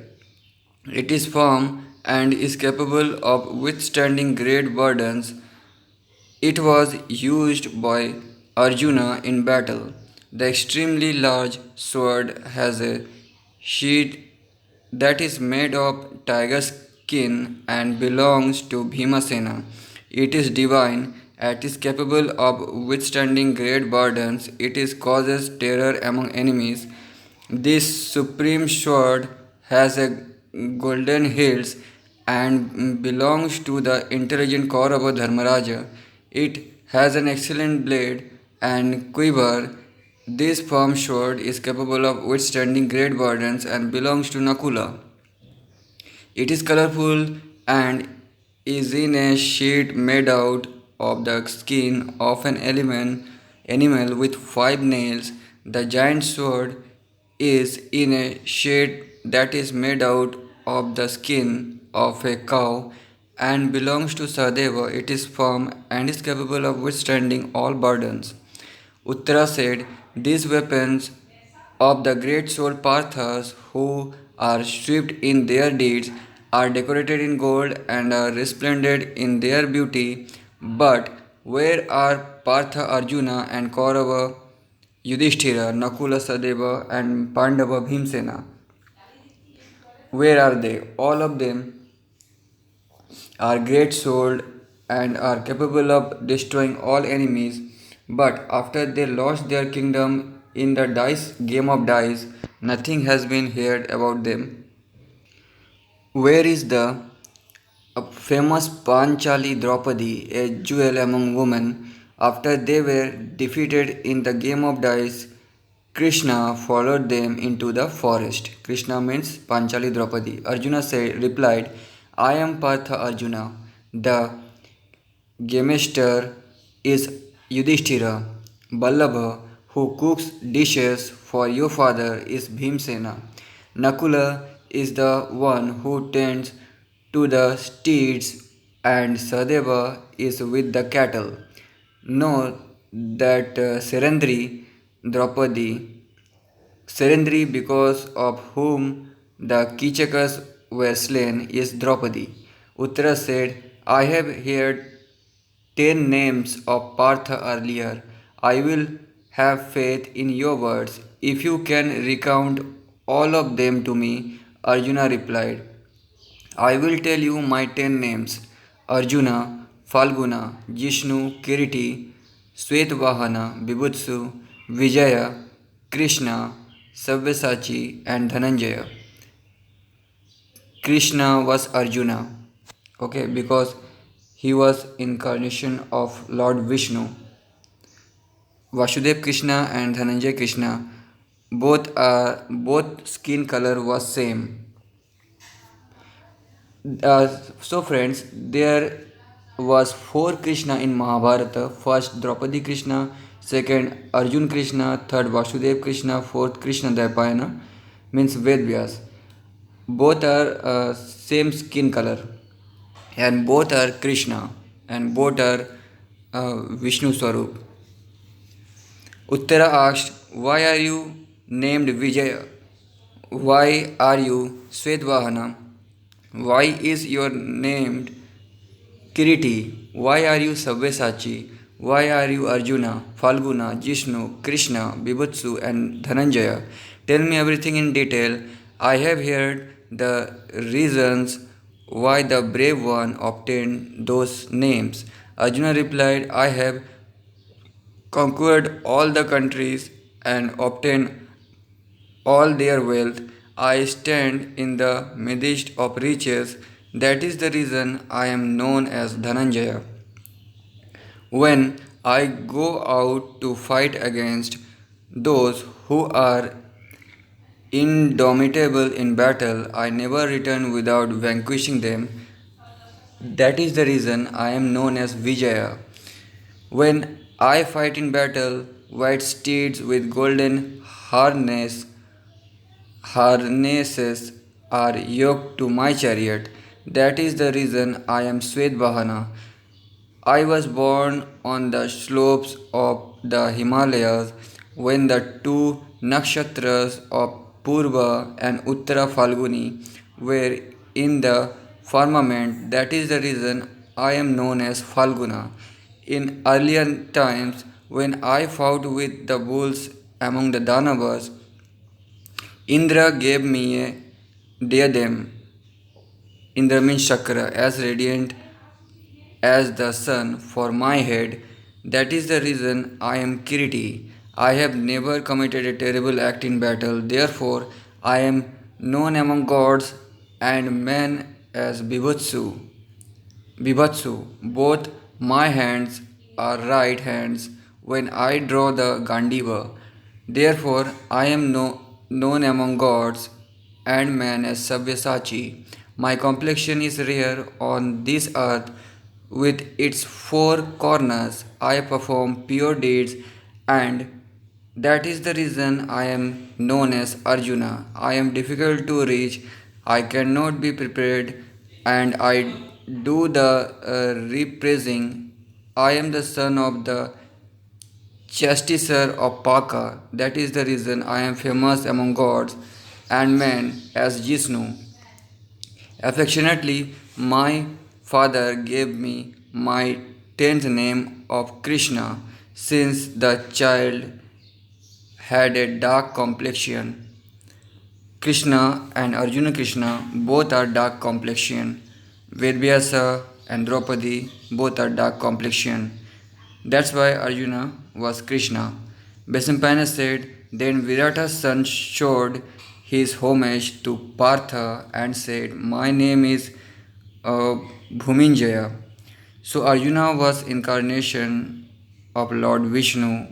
It is firm and is capable of withstanding great burdens. It was used by Arjuna in battle. The extremely large sword has a sheath that is made of tiger skin and belongs to Bhimasena. It is divine. It is capable of withstanding great burdens. It is causes terror among enemies. This supreme sword has a golden hills and belongs to the intelligent Kaurava Dharmaraja. It has an excellent blade and quiver. This firm sword is capable of withstanding great burdens and belongs to Nakula. It is colorful and is in a sheet made out of the skin of an animal with five nails. The giant sword is in a sheet that is made out of the skin of a cow and belongs to Sadeva. It is firm and is capable of withstanding all burdens. Uttara said, these weapons of the great soul Parthas who are stripped in their deeds are decorated in gold and are resplendent in their beauty. But where are Partha Arjuna and Kaurava Yudhishthira, Nakula Sadeva and Pandava Bhimsena? Where are they? All of them are great souled and are capable of destroying all enemies. But after they lost their kingdom in the dice game of dice, nothing has been heard about them. Where is the famous Panchali Draupadi, a jewel among women? After they were defeated in the game of dice, Krishna followed them into the forest. Krishna means Panchali Draupadi. Arjuna replied, I am Partha Arjuna. The gamester is Yudhishthira. Ballabha, who cooks dishes for your father, is Bhimsena. Nakula is the one who tends to the steeds, and Sadeva is with the cattle. Know that Serendri, because of whom the Kichakas were slain, is Draupadi. Uttara said, I have heard 10 names of Partha earlier. I will have faith in your words. If you can recount all of them to me, Arjuna replied. I will tell you my 10 names: Arjuna, Falguna, Jishnu, Kiriti, Svetvahana, Bibutsu, Vijaya, Krishna, Sabyasachi, and Dhananjaya. Krishna was Arjuna, okay, because he was incarnation of Lord Vishnu. Vasudev Krishna and Dhananjay Krishna, both skin color was same. So friends, there was four Krishna in Mahabharata. First Draupadi Krishna, second Arjun Krishna, third Vasudev Krishna, fourth Krishna Dvaipayana, means Ved Vyas. Both are same skin color, and both are Krishna, and both are Vishnu Swarup. Uttara asked, why are you named Vijaya? Why are you Svetvahana? Why is your name Kiriti? Why are you Sabyasachi? Why are you Arjuna, Falguna, Jishnu, Krishna, Bibutsu, and Dhananjaya? Tell me everything in detail. I have heard the reasons why the brave one obtained those names. Arjuna replied, I have conquered all the countries and obtained all their wealth. I stand in the midst of riches. That is the reason I am known as Dhananjaya. When I go out to fight against those who are indomitable in battle, I never return without vanquishing them. That is the reason I am known as Vijaya. When I fight in battle, white steeds with golden harnesses are yoked to my chariot. That is the reason I am Svetvahana. I was born on the slopes of the Himalayas when the two nakshatras of Purva and Uttara Falguni were in the firmament. That is the reason I am known as Falguna. In earlier times, when I fought with the bulls among the Danavas, Indra gave me a diadem. Indra means chakra, as radiant as the sun for my head. That is the reason I am Kiriti. I have never committed a terrible act in battle. Therefore, I am known among gods and man as Bibhatsu. Both my hands are right hands when I draw the Gandiva. Therefore, I am known among gods and men as Sabyasachi. My complexion is rare on this earth. With its four corners, I perform pure deeds, and that is the reason I am known as Arjuna. I am difficult to reach, I cannot be prepared, and I do the reprising. I am the son of the chastiser of Paka. That is the reason I am famous among gods and men as Jisnu. Affectionately, my father gave me my tenth name of Krishna since the child had a dark complexion. Krishna and Arjuna Krishna both are dark complexion. Vedvyasa and Draupadi both are dark complexion. That's why Arjuna was Krishna. Besampana said, then Virata's son showed his homage to Partha and said, my name is Bhuminjaya. So Arjuna was incarnation of Lord Vishnu,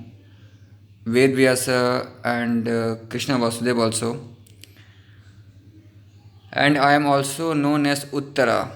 Vedvyasa and Krishna Vasudev also. And I am also known as Uttara.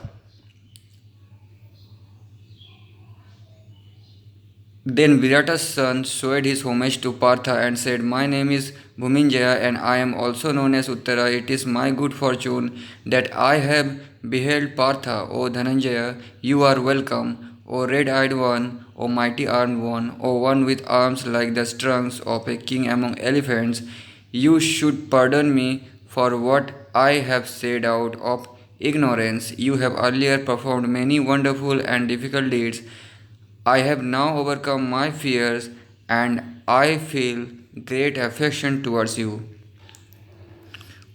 Then Virata's son showed his homage to Partha and said, my name is Bhuminjaya and I am also known as Uttara. It is my good fortune that I have beheld Partha, O Dhananjaya. You are welcome, O red-eyed one, O mighty-armed one, O one with arms like the trunks of a king among elephants. You should pardon me for what I have said out of ignorance. You have earlier performed many wonderful and difficult deeds. I have now overcome my fears and I feel great affection towards you.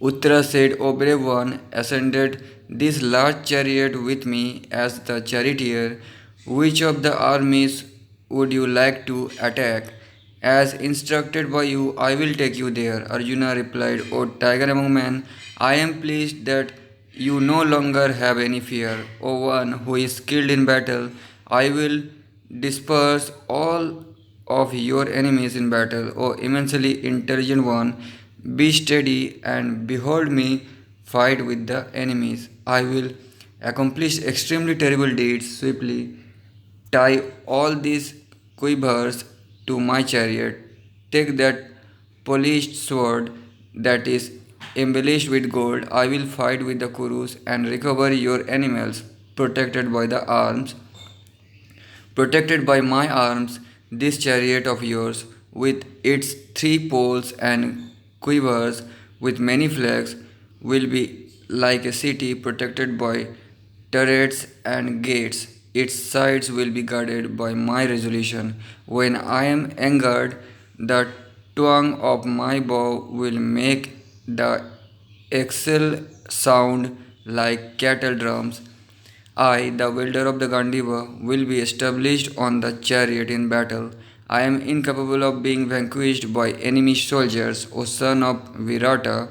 Uttara said, O brave one, ascended this large chariot with me as the charioteer. Which of the armies would you like to attack? As instructed by you, I will take you there. Arjuna replied, O tiger among men, I am pleased that you no longer have any fear. O one who is skilled in battle, I will disperse all of your enemies in battle. O immensely intelligent one, be steady and behold me fight with the enemies. I will accomplish extremely terrible deeds swiftly. Tie all these quivers to my chariot. Take that polished sword that is embellished with gold. I will fight with the Kurus and recover your animals protected by my arms. This chariot of yours, with its three poles and quivers with many flags, will be like a city protected by turrets and gates. Its sides will be guarded by my resolution. When I am angered, the twang of my bow will make the exhale sound like cattle drums. I, the wielder of the Gandiva, will be established on the chariot in battle. I am incapable of being vanquished by enemy soldiers, O son of Virata.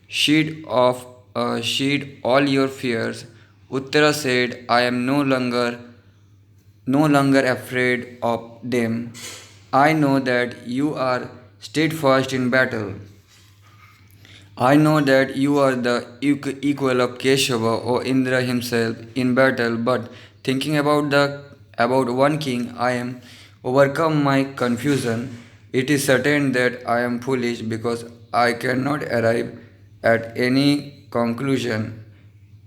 Shed all your fears. Uttara said, I am no longer afraid of them. I know that you are steadfast in battle. I know that you are the equal of Keshava or Indra himself in battle, but thinking about one king, I am overcome my confusion. It is certain that I am foolish because I cannot arrive at any conclusion.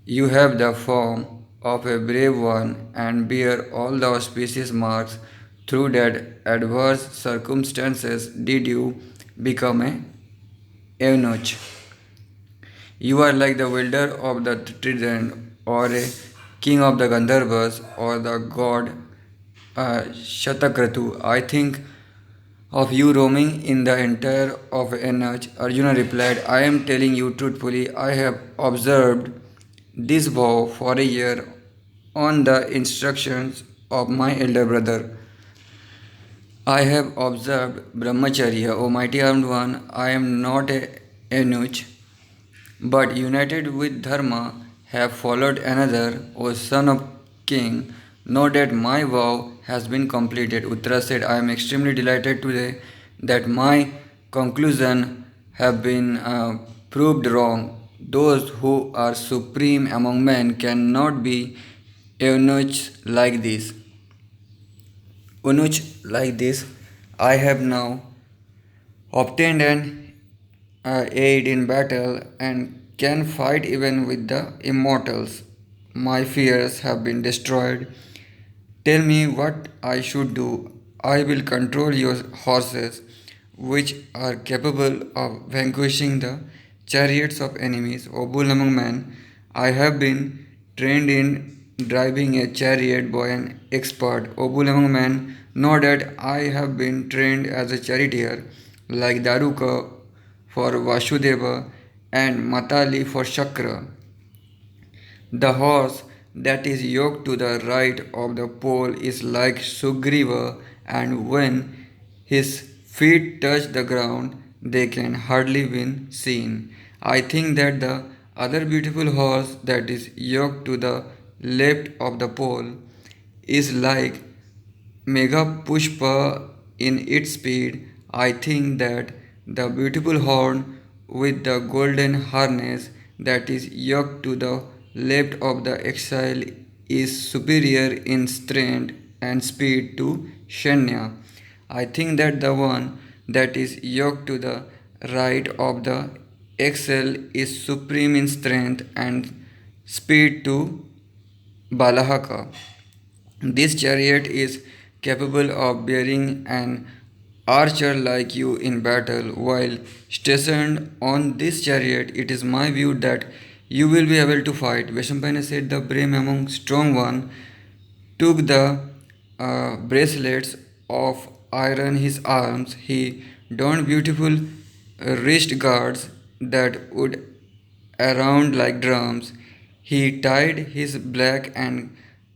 You have the form of a brave one and bear all the auspicious marks. Through that adverse circumstances did you become a eunuch. You are like the wielder of the trident, or a king of the Gandharvas, or the god Shatakratu. I think of you roaming in the entire of Enach. Arjuna replied, I am telling you truthfully, I have observed this vow for a year on the instructions of my elder brother. I have observed Brahmacharya, O mighty armed one. I am not a eunuch, but united with Dharma have followed another, O son of king. Know that my vow has been completed. Uttara said, I am extremely delighted today that my conclusion have been proved wrong. Those who are supreme among men cannot be eunuchs like this. Eunuch like this. I have now obtained an aid in battle and can fight even with the immortals. My fears have been destroyed. Tell me what I should do. I will control your horses, which are capable of vanquishing the chariots of enemies. O bull among men, I have been trained in driving a chariot by an expert. O bull among men, know that I have been trained as a charioteer, like Daruka for Vasudeva and Matali for Shakra. The horse that is yoked to the right of the pole is like Sugriva, and when his feet touch the ground, they can hardly be seen. I think that the other beautiful horse that is yoked to the left of the pole is like Mega Pushpa in its speed. I think that the beautiful horn with the golden harness that is yoked to the left of the exile is superior in strength and speed to Shanya. I think that the one that is yoked to the right of the exile is supreme in strength and speed to Balahaka. This chariot is capable of bearing an archer like you in battle. While stationed on this chariot, it is my view that you will be able to fight. Veshampana said, the brave among strong one took the bracelets of iron his arms. He donned beautiful wrist guards that would around like drums. He tied his black and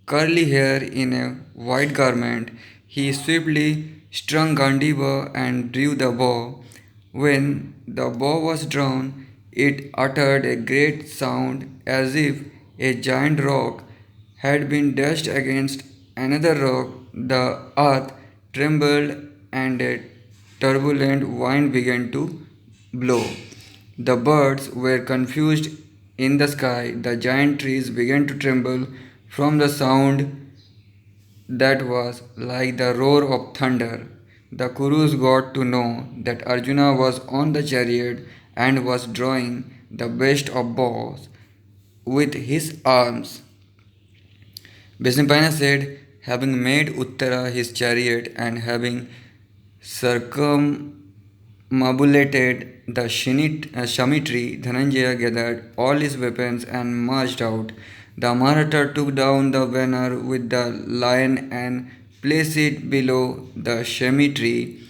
curly hair in a white garment. He swiftly strung Gandiva and drew the bow. When the bow was drawn, it uttered a great sound as if a giant rock had been dashed against another rock. The earth trembled and a turbulent wind began to blow. The birds were confused in the sky. The giant trees began to tremble from the sound that was like the roar of thunder. The Kurus got to know that Arjuna was on the chariot and was drawing the best of bows with his arms. Bisnapana said, having made Uttara his chariot and having circumambulated the Shamitri, Dhananjaya gathered all his weapons and marched out. The Maratha took down the banner with the lion and placed it below the Shamitri.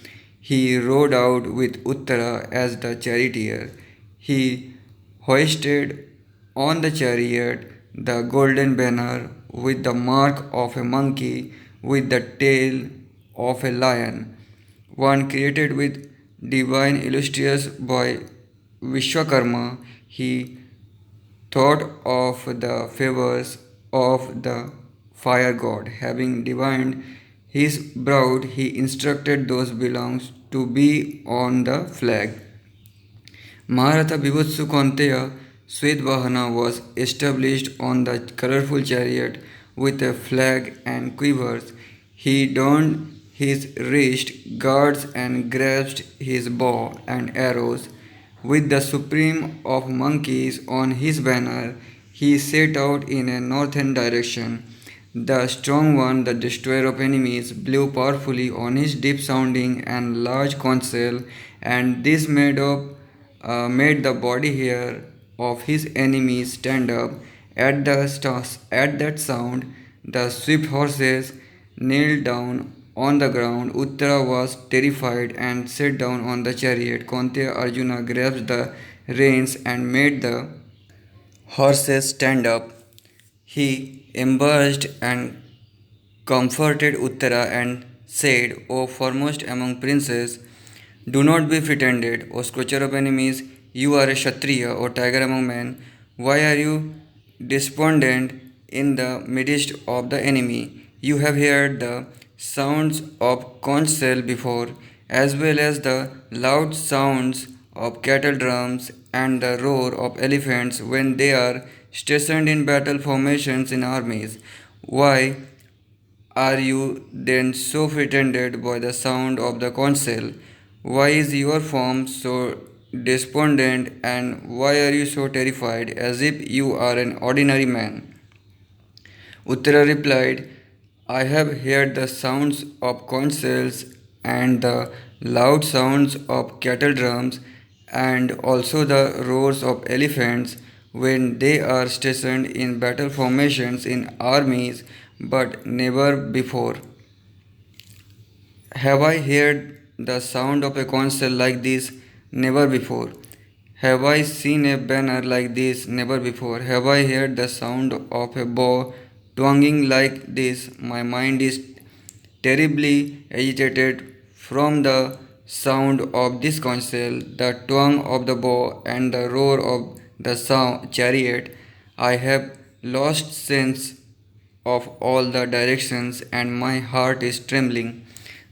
He rode out with Uttara as the charioteer. He hoisted on the chariot the golden banner with the mark of a monkey with the tail of a lion, one created with divine illustrious by Vishwakarma. He thought of the favors of the fire god. Having divined his brood, he instructed those belongs to be on the flag. Maharatha Bibhutsu Kaunteya Swetvahana was established on the colorful chariot with a flag and quivers. He donned his wrist guards and grasped his bow and arrows. With the supreme of monkeys on his banner, he set out in a northern direction. The strong one, the destroyer of enemies, blew powerfully on his deep sounding and large conch shell, and this made the body hair of his enemies stand up. At that sound, the swift horses knelt down on the ground. Uttara was terrified and sat down on the chariot. Kaunteya Arjuna grasped the reins and made the horses stand up. He embraced and comforted Uttara and said, O foremost among princes, do not be frightened, O scorcher of enemies. You are a Kshatriya, O tiger among men. Why are you despondent in the midst of the enemy. You have heard the sounds of conch shell before, as well as the loud sounds of cattle drums and the roar of elephants when they are stationed in battle formations in armies. Why are you then so frightened by the sound of the council? Why is your form so despondent, and why are you so terrified as if you are an ordinary man? Uttara replied, I have heard the sounds of conch shells and the loud sounds of cattle drums and also the roars of elephants when they are stationed in battle formations in armies, but never before have I heard the sound of a concert like this? Never before. Have I seen a banner like this? Never before. Have I heard the sound of a bow twanging like this? My mind is terribly agitated from the sound of this concert, the twang of the bow, and the roar of the chariot. I have lost sense of all the directions, and my heart is trembling.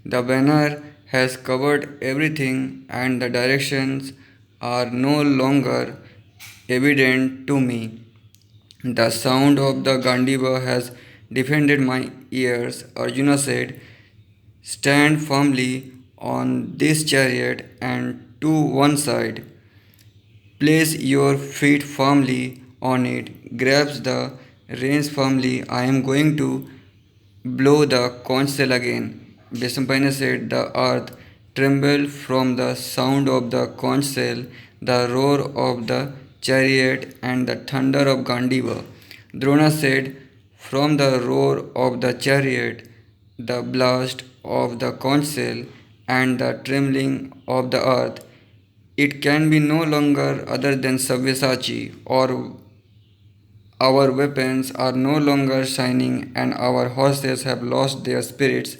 The banner has covered everything, and the directions are no longer evident to me. The sound of the Gandiva has defended my ears. Arjuna said, stand firmly on this chariot and to one side. Place your feet firmly on it. Grasp the reins firmly. I am going to blow the conch shell again. Beshampana said, the earth trembled from the sound of the conch shell, the roar of the chariot, and the thunder of Gandiva. Drona said, from the roar of the chariot, the blast of the conch shell, and the trembling of the earth, it can be no longer other than Sabyasachi, or our weapons are no longer shining, and our horses have lost their spirits.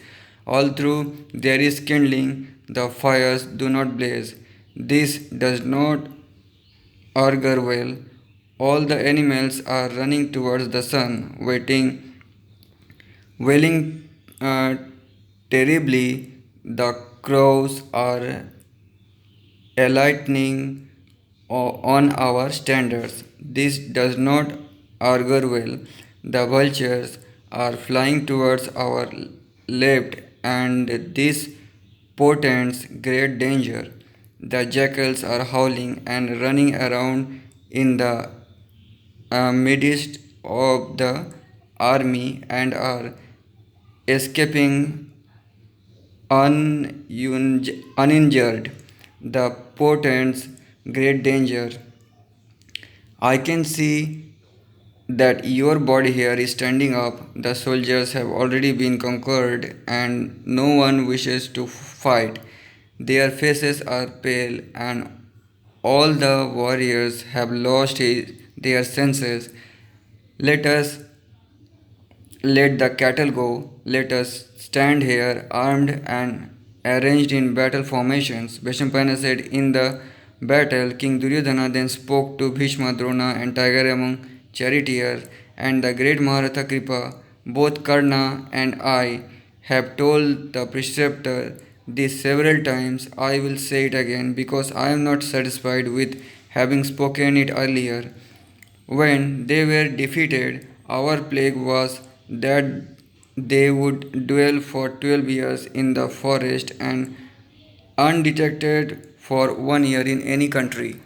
All through there is kindling, the fires do not blaze. This does not augur well. All the animals are running towards the sun, wailing terribly. The crows are alighting on our standards. This does not augur well. The vultures are flying towards our left, and this portends great danger. The jackals are howling and running around in the midst of the army and are escaping uninjured. The portends great danger. I can see that your body here is standing up. The soldiers have already been conquered, and no one wishes to fight. Their faces are pale, and all the warriors have lost their senses. Let us let the cattle go. Let us stand here armed and arranged in battle formations. Veshampana said, in the battle, King Duryodhana then spoke to Bhishma, Drona, and Tiger among charioteers, and the great Mahabharata Kripa. Both Karna and I have told the preceptor this several times. I will say it again because I am not satisfied with having spoken it earlier. When they were defeated, our plague was that they would dwell for 12 years in the forest and undetected for 1 year in any country.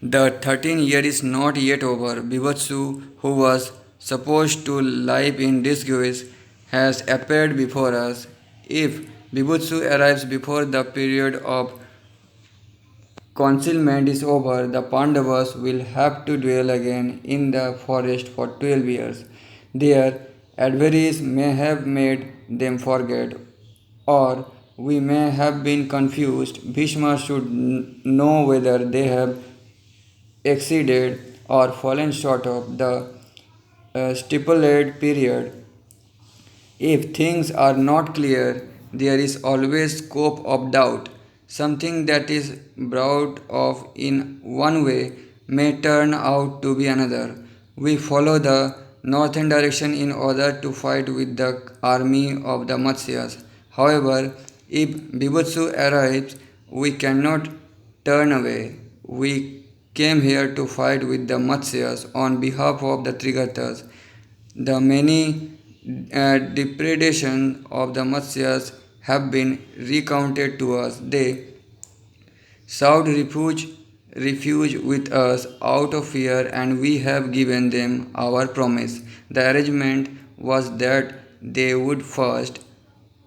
The 13th year is not yet over. Bibhatsu, who was supposed to live in disguise, has appeared before us. If Bibhatsu arrives before the period of concealment is over, the Pandavas will have to dwell again in the forest for 12 years. Their adversaries may have made them forget, or we may have been confused. Bhishma should know whether they have exceeded or fallen short of the stipulated period. If things are not clear, there is always scope of doubt. Something that is brought off in one way may turn out to be another. We follow the northern direction in order to fight with the army of the Matsyas. However, if Bibutsu arrives, we cannot turn away. We came here to fight with the Matsyas on behalf of the Trigatas. The many depredations of the Matsyas have been recounted to us. They sought refuge with us out of fear, and we have given them our promise. The arrangement was that they would fast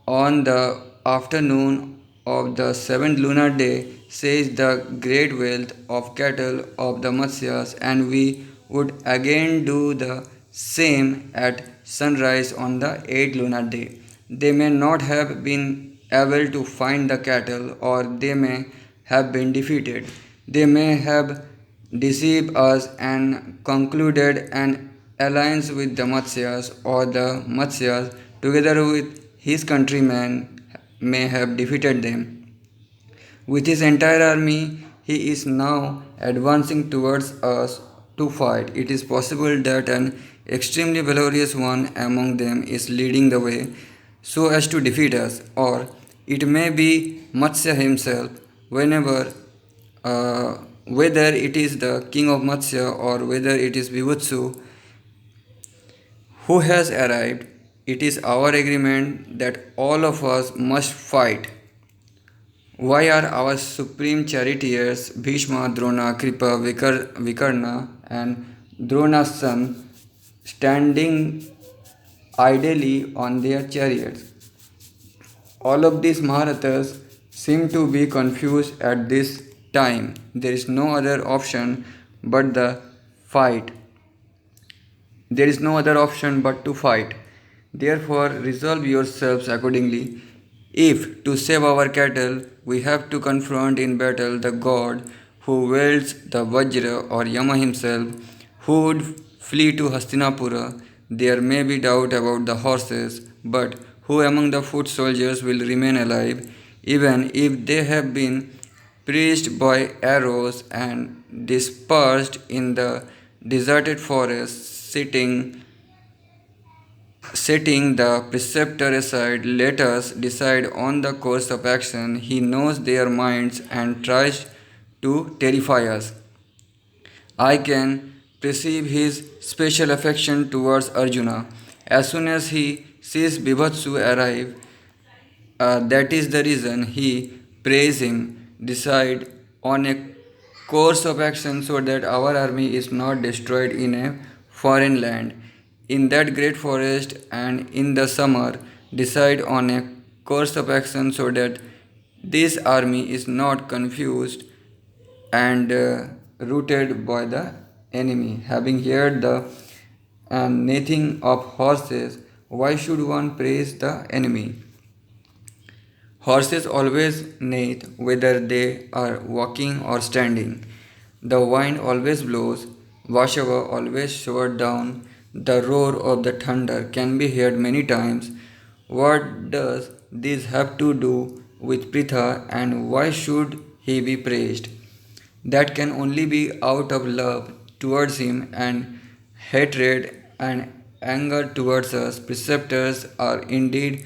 on the afternoon of the seventh lunar day, says the great wealth of cattle of the Matsyas, and we would again do the same at sunrise on the eighth lunar day. They may not have been able to find the cattle, or they may have been defeated. They may have deceived us and concluded an alliance with the Matsyas, or the Matsyas, together with his countrymen, may have defeated them. With his entire army, he is now advancing towards us to fight. It is possible that an extremely valorous one among them is leading the way so as to defeat us, or it may be Matsya himself, whenever whether it is the king of Matsya or whether it is Vivutsu who has arrived. It is our agreement that all of us must fight. Why are our supreme charioteers Bhishma, Drona, Kripa, Vikarna, and Drona's son standing idly on their chariots? All of these Maharathas seem to be confused at this time. There is no other option but the fight. There is no other option but to fight. Therefore, resolve yourselves accordingly. If, to save our cattle, we have to confront in battle the god who wields the Vajra or Yama himself, who would flee to Hastinapura, there may be doubt about the horses, but who among the foot soldiers will remain alive, even if they have been pierced by arrows and dispersed in the deserted forest, setting the preceptor aside, let us decide on the course of action. He knows their minds and tries to terrify us. I can perceive his special affection towards Arjuna. As soon as he sees Bibhatsu arrive, that is the reason he prays him. Decide on a course of action so that our army is not destroyed in a foreign land. In that great forest and in the summer, decide on a course of action so that this army is not confused and routed by the enemy. Having heard the neighing of horses, why should one praise the enemy? Horses always neigh whether they are walking or standing. The wind always blows, Vashava always showered down, the roar of the thunder can be heard many times. What does this have to do with Pritha, and why should he be praised? That can only be out of love towards him and hatred and anger towards us. Preceptors are indeed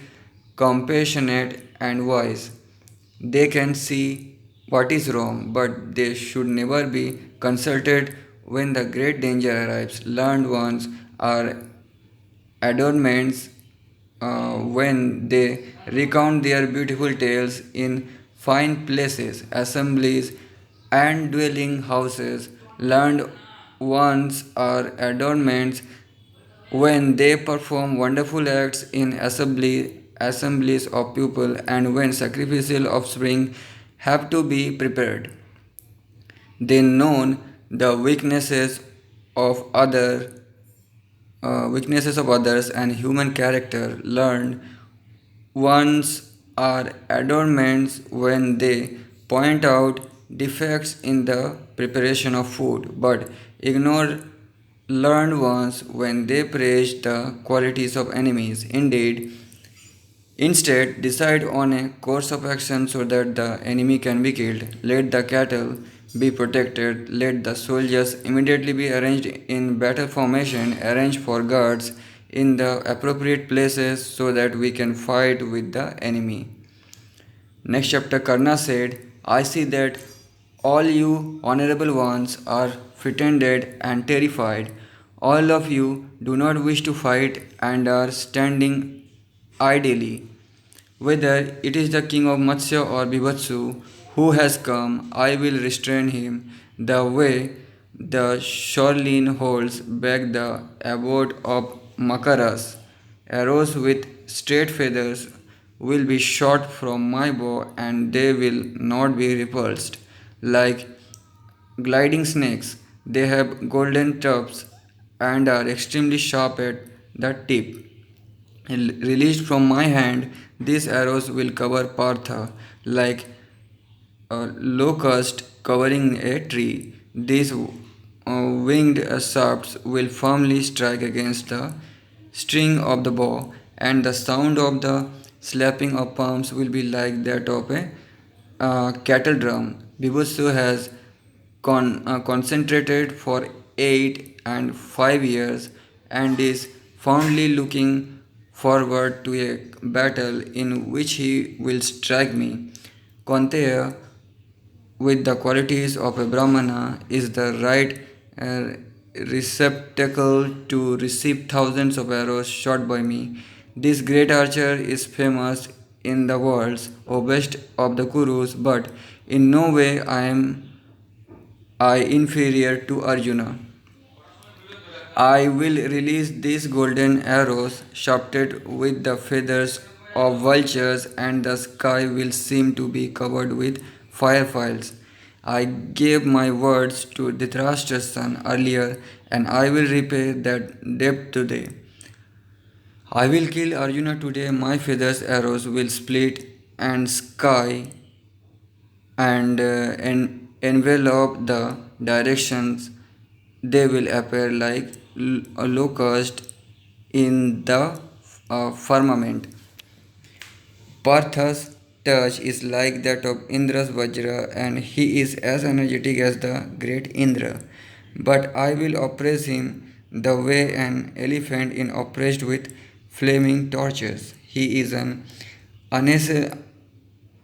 compassionate and wise. They can see what is wrong, but they should never be consulted when the great danger arrives. Learned ones are adornments when they recount their beautiful tales in fine places, assemblies, and dwelling houses. Learned ones are adornments when they perform wonderful acts in assemblies of people, and when sacrificial offspring have to be prepared. They know the weaknesses of others and human character. Learned ones are adornments when they point out defects in the preparation of food, but ignore learned ones when they praise the qualities of enemies. Instead, decide on a course of action so that the enemy can be killed. Let the cattle be protected. Let the soldiers immediately be arranged in battle formation, arrange for guards in the appropriate places so that we can fight with the enemy. Next chapter, Karna said, I see that all you honorable ones are frightened and terrified. All of you do not wish to fight and are standing idly. Whether it is the king of Matsya or Bibhatsu who has come, I will restrain him. The way the shoreline holds back the abode of Makaras, arrows with straight feathers will be shot from my bow and they will not be repulsed. Like gliding snakes, they have golden tubs and are extremely sharp at the tip. Released from my hand, these arrows will cover Partha like a locust covering a tree. These winged shafts will firmly strike against the string of the bow, and the sound of the slapping of palms will be like that of a cattle drum. Bibhusu has concentrated for 8 and 5 years and is fondly looking forward to a battle in which he will strike me. Konteya, with the qualities of a Brahmana, is the right uh, receptacle to receive thousands of arrows shot by me. This great archer is famous in the world, O best of the Kurus, but in no way I inferior to Arjuna. I will release these golden arrows shafted with the feathers of vultures, and the sky will seem to be covered with fireflies. I gave my words to Dhritarashtra's son earlier, and I will repay that debt today. I will kill Arjuna today. My feathers arrows will split and sky and envelop the directions. They will appear like a locust in the firmament. Partha's touch is like that of Indra's Vajra, and he is as energetic as the great Indra. But I will oppress him the way an elephant is oppressed with flaming torches. He is an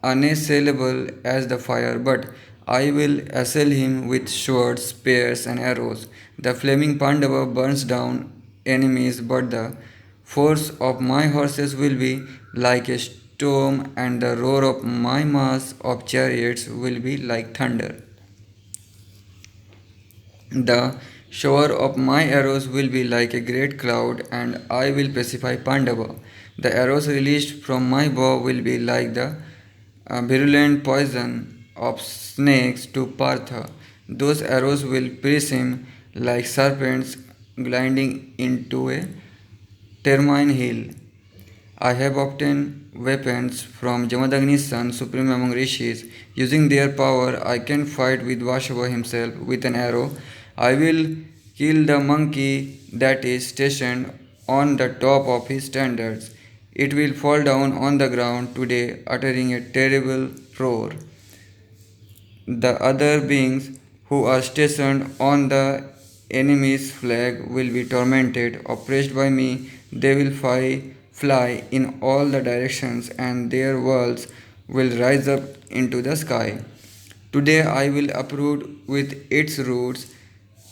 unassailable as the fire, but I will assail him with swords, spears, and arrows. The flaming Pandava burns down enemies, but the force of my horses will be like a storm, and the roar of my mass of chariots will be like thunder. The shower of my arrows will be like a great cloud, and I will pacify Pandava. The arrows released from my bow will be like the virulent poison of snakes to Partha. Those arrows will pierce him like serpents gliding into a termine hill. I have obtained weapons from Jamadagni's son, supreme among rishis. Using their power, I can fight with Vashava himself with an arrow. I will kill the monkey that is stationed on the top of his standards. It will fall down on the ground today, uttering a terrible roar. The other beings who are stationed on the enemy's flag will be tormented. Oppressed by me, they will fly in all the directions, and their worlds will rise up into the sky. Today I will uproot with its roots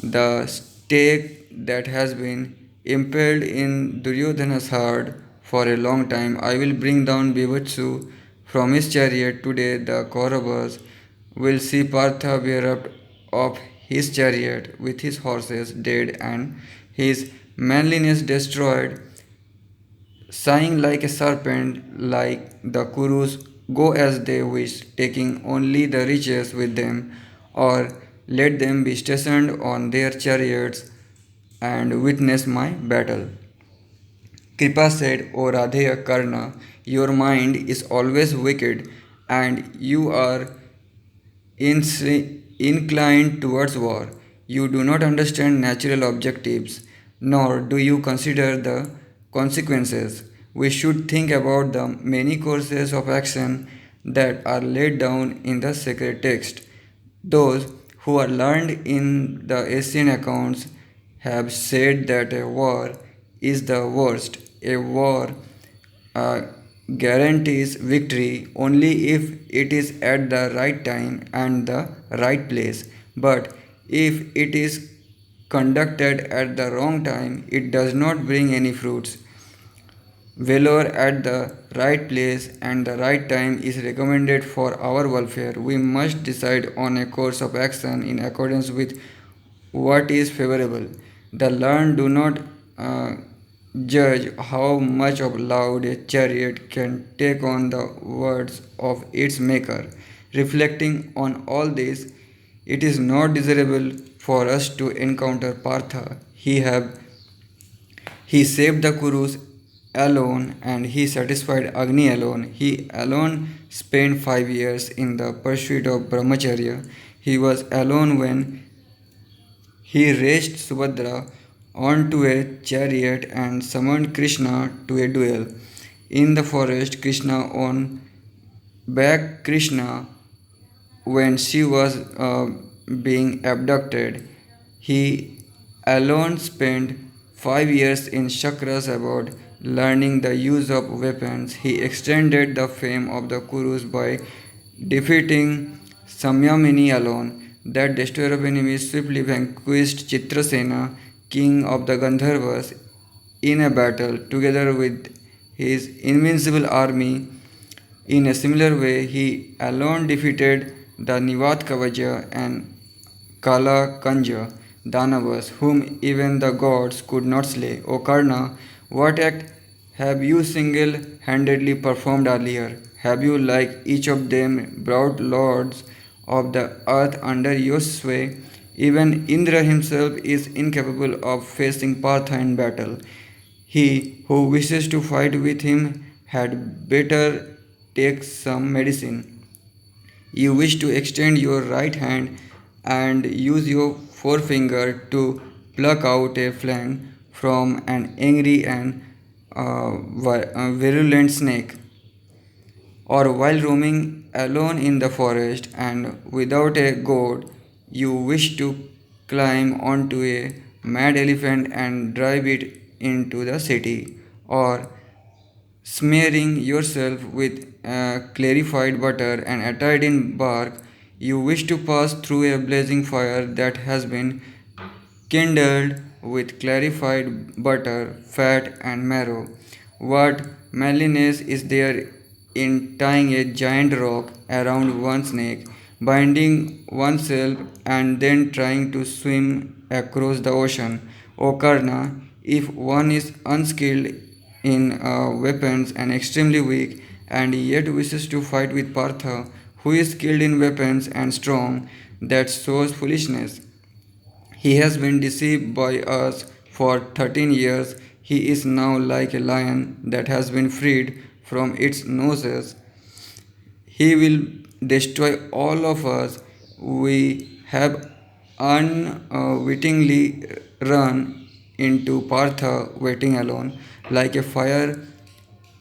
the stake that has been impaled in Duryodhana's heart for a long time. I will bring down Bibhatsu from his chariot. Today the Kauravas will see Partha bereft of his chariot with his horses dead and his manliness destroyed. Sighing like a serpent, like the Kurus, go as they wish, taking only the riches with them, or let them be stationed on their chariots and witness my battle. Kripa said, O Radheya Karna, your mind is always wicked, and you are inclined towards war. You do not understand natural objectives, nor do you consider the consequences. We should think about the many courses of action that are laid down in the sacred text. Those who are learned in the ancient accounts have said that a war is the worst. A war uh, guarantees victory only if it is at the right time and the right place. But if it is conducted at the wrong time, it does not bring any fruits. Valor at the right place and the right time is recommended for our welfare. We must decide on a course of action in accordance with what is favorable. The learned do not judge how much of loud a chariot can take on the words of its maker. Reflecting on all this, it is not desirable for us to encounter Partha. He saved the Kurus alone and he satisfied Agni alone. He alone spent 5 years in the pursuit of Brahmacharya. He was alone when he raised Subhadra onto a chariot and summoned Krishna to a duel. In the forest, Krishna on back Krishna when she was being abducted. He alone spent 5 years in chakras about learning the use of weapons. He extended the fame of the Kurus by defeating Samyamini alone. That destroyer of enemies swiftly vanquished Chitrasena, king of the Gandharvas, in a battle together with his invincible army. In a similar way, he alone defeated the Nivat Kavaja and Kala Kanja Danavas, whom even the gods could not slay. O Karna, what act have you single handedly performed earlier? Have you, like each of them, brought lords of the earth under your sway? Even Indra himself is incapable of facing Partha in battle. He who wishes to fight with him had better take some medicine. You wish to extend your right hand and use your forefinger to pluck out a flank from an angry and virulent snake, or while roaming alone in the forest and without a guide, you wish to climb onto a mad elephant and drive it into the city, or smearing yourself with clarified butter and attired in bark, you wish to pass through a blazing fire that has been kindled with clarified butter, fat, and marrow. What manliness is there in tying a giant rock around one's neck, binding oneself, and then trying to swim across the ocean? O Karna, if one is unskilled in weapons and extremely weak, and yet wishes to fight with Partha, who is skilled in weapons and strong, that shows foolishness. He has been deceived by us for 13 years. He is now like a lion that has been freed from its noses. He will destroy all of us. We have unwittingly run into Partha waiting alone, like a fire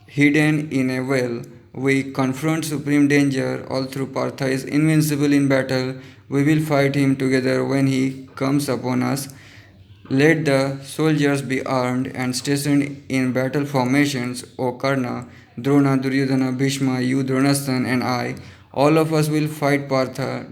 hidden in a well. We confront supreme danger. All through Partha is invincible in battle. We will fight him together when he comes upon us. Let the soldiers be armed and stationed in battle formations. O Karna, Drona, Duryodhana, Bhishma, you, Dronasan, and I, all of us will fight Partha.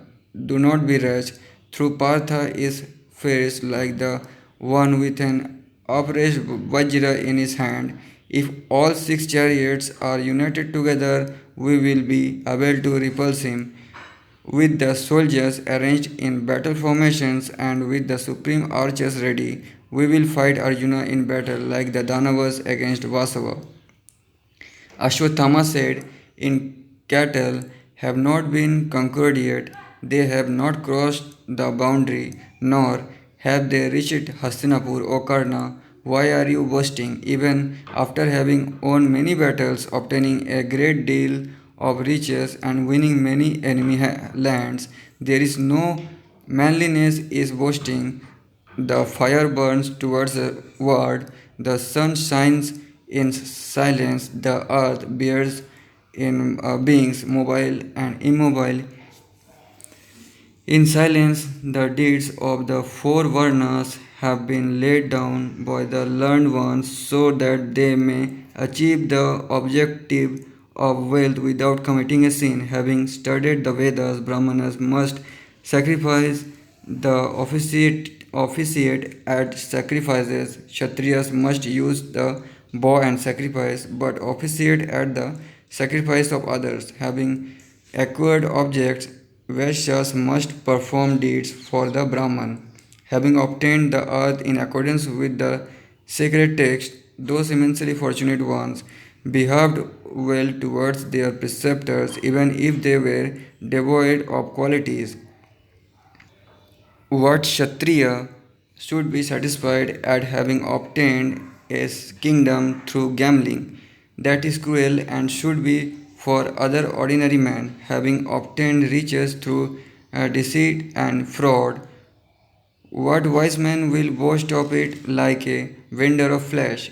Do not be rash. Through Partha is fierce like the one with an upraised vajra in his hand. If all 6 chariots are united together, we will be able to repulse him. With the soldiers arranged in battle formations and with the supreme archers ready, we will fight Arjuna in battle like the Danavas against Vasava. Ashwatthama said, in cattle have not been conquered yet, they have not crossed the boundary, nor have they reached Hastinapur. O Karna, why are you boasting? Even after having won many battles, obtaining a great deal of riches, and winning many enemy lands, there is no manliness is boasting. The fire burns towards the word, the sun shines in silence, the earth bears in beings mobile and immobile. In silence, the deeds of the four Varnas have been laid down by the learned ones so that they may achieve the objective of wealth without committing a sin. Having studied the Vedas, Brahmanas must sacrifice the officiate at sacrifices. Kshatriyas must use the bow and sacrifice, but officiate at the sacrifice of others. Having acquired objects, Vaishyas must perform deeds for the Brahman. Having obtained the earth in accordance with the sacred text, those immensely fortunate ones behaved well towards their preceptors even if they were devoid of qualities. What Kshatriya should be satisfied at having obtained a kingdom through gambling, that is cruel and should be for other ordinary men, having obtained riches through deceit and fraud. What wise man will boast of it like a vendor of flesh?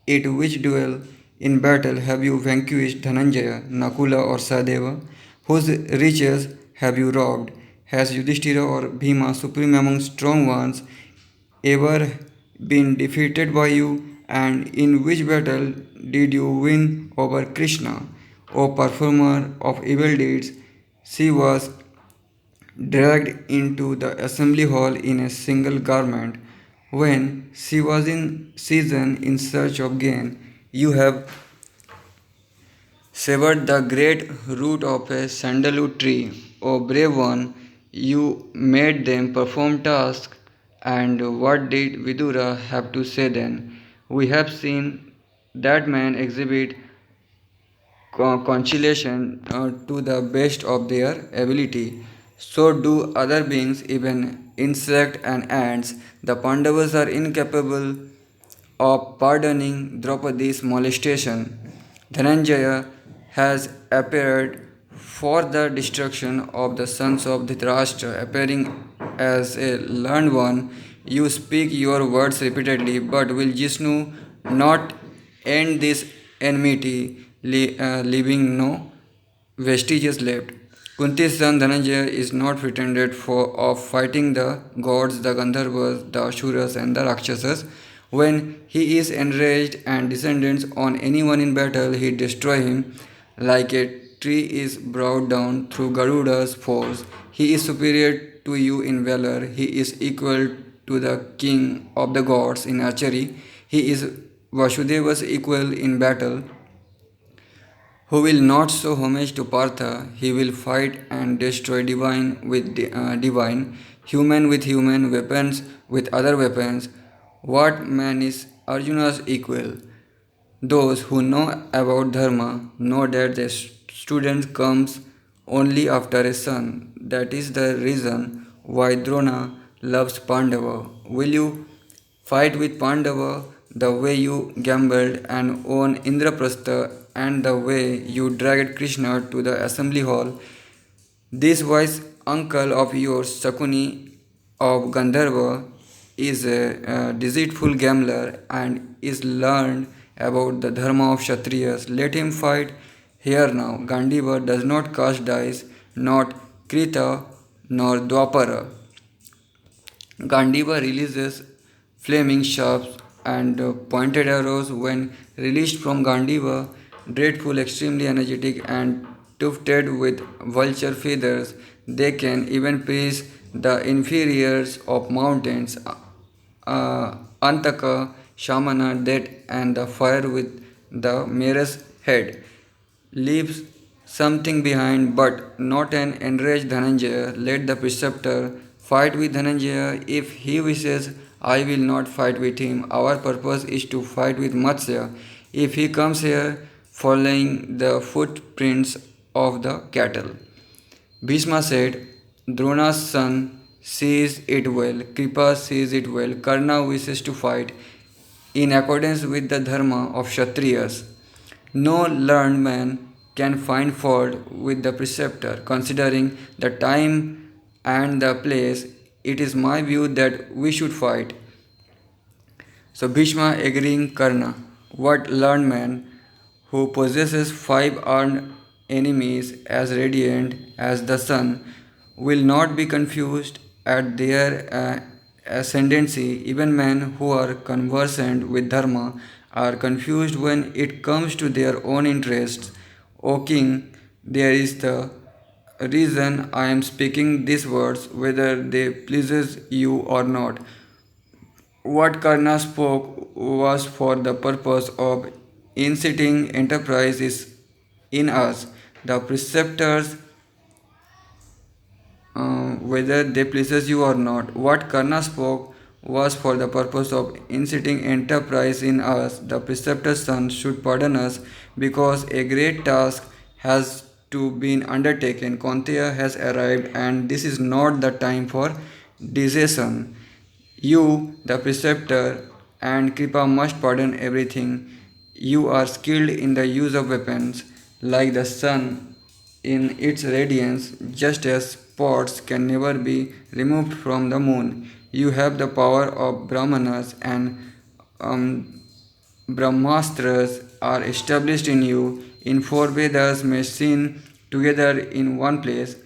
It which duel in battle have you vanquished Dhananjaya, Nakula or Sadeva? Whose riches have you robbed? Has Yudhishthira or Bhima, supreme among strong ones, ever been defeated by you? And in which battle did you win over Krishna? O performer of evil deeds, she was dragged into the assembly hall in a single garment. When she was in season in search of gain, you have severed the great root of a sandalwood tree. O brave one, you made them perform tasks. And what did Vidura have to say then? We have seen that man exhibit conciliation to the best of their ability. So do other beings, even insects and ants. The Pandavas are incapable of pardoning Draupadi's molestation. Dhananjaya has appeared for the destruction of the sons of Dhritarashtra, appearing as a learned one. You speak your words repeatedly, but will Jishnu not end this enmity, leaving no vestiges left? Kunti's son Dhananjaya is not pretended for of fighting the gods, the Gandharvas, the Asuras, and the Rakshasas. When he is enraged and descendants on anyone in battle, he destroy him like a tree is brought down through Garuda's force. He is superior to you in valor. He is equal to the king of the gods in archery. He is Vasudeva's equal in battle. Who will not show homage to Partha, he will fight and destroy divine with divine, human with human, weapons with other weapons. What man is Arjuna's equal? Those who know about Dharma know that the student comes only after a son. That is the reason why Drona loves Pandava. Will you fight with Pandava the way you gambled and won Indraprastha and the way you dragged Krishna to the assembly hall? This wise uncle of yours, Sakuni of Gandharva, is a deceitful gambler and is learned about the dharma of Kshatriyas. Let him fight here now. Gandiva does not cast dice, not Krita nor Dwapara. Gandiva releases flaming sharps and pointed arrows when released from Gandiva, dreadful, extremely energetic, and tufted with vulture feathers. They can even pierce the inferiors of mountains, Antaka, Shamana, death, and the fire with the mare's head. Leaves something behind, but not an enraged Dhananjaya. Let the preceptor fight with Dhananjaya if he wishes. I will not fight with him. Our purpose is to fight with Matsya. If he comes here, following the footprints of the cattle. Bhishma said, Drona's son sees it well, Kripa sees it well, Karna wishes to fight in accordance with the dharma of Kshatriyas. No learned man can find fault with the preceptor. Considering the time and the place, it is my view that we should fight. So Bhishma agreeing Karna, what learned man who possesses five armed enemies as radiant as the sun, will not be confused at their ascendancy. Even men who are conversant with Dharma are confused when it comes to their own interests. O king, there is the reason I am speaking these words, whether they pleases you or not. What Karna spoke was for the purpose of inciting enterprise is in us. The preceptors, whether they pleases you or not. What Karna spoke was for the purpose of inciting enterprise in us. The preceptor's son should pardon us because a great task has to be undertaken. Konteya has arrived, and this is not the time for decision. You, the preceptor, and Kripa must pardon everything. You are skilled in the use of weapons, like the sun in its radiance, just as spots can never be removed from the moon. You have the power of Brahmanas, and um, Brahmastras are established in you. In four Vedas may seen together in one place,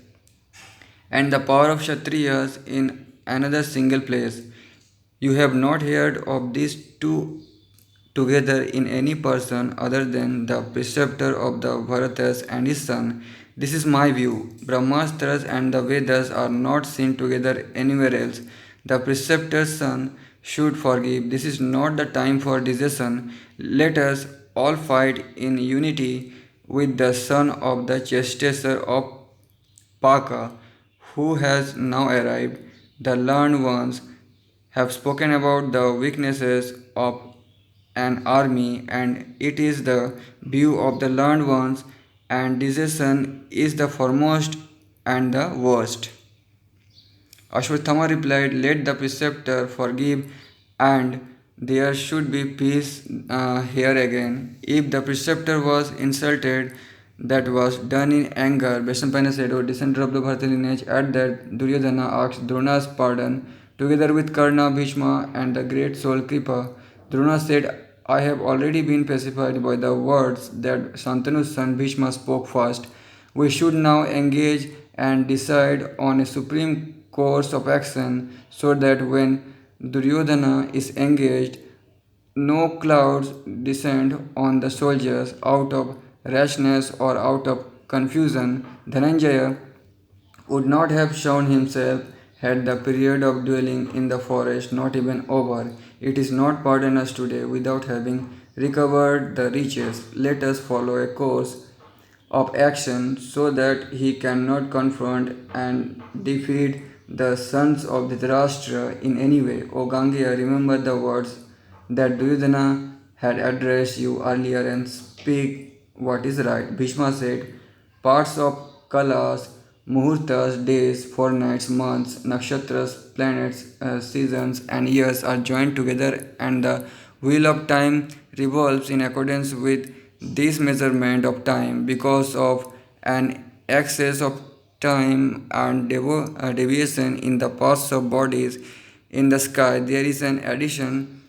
and the power of Kshatriyas in another single place. You have not heard of these two together in any person other than the preceptor of the Bharatas and his son. This is my view. Brahmastras and the Vedas are not seen together anywhere else. The preceptor's son should forgive. This is not the time for decision. Let us all fight in unity with the son of the chastiser of Paka, who has now arrived. The learned ones have spoken about the weaknesses of an army, and it is the view of the learned ones, and decision is the foremost and the worst. Ashwatthama replied, let the preceptor forgive, and there should be peace here again. If the preceptor was insulted, that was done in anger. Vaishnampana said, O descendant of the Bharata lineage, at that Duryodhana asked Drona's pardon, together with Karna, Bhishma, and the great soul Kripa. Drona said, I have already been pacified by the words that Santanu's son Bhishma spoke first. We should now engage and decide on a supreme course of action so that when Duryodhana is engaged, no clouds descend on the soldiers out of rashness or out of confusion. Dhananjaya would not have shown himself had the period of dwelling in the forest not even over. It is not pardon us today without having recovered the riches. Let us follow a course of action so that he cannot confront and defeat the sons of Dhritarashtra in any way. O Gangeya, remember the words that Duryodhana had addressed you earlier and speak what is right. Bhishma said, parts of kalas, muhurtas, days, fortnights, months, nakshatras, planets, seasons, and years are joined together, and the wheel of time revolves in accordance with this measurement of time. Because of an excess of time and deviation in the paths of bodies in the sky, there is an addition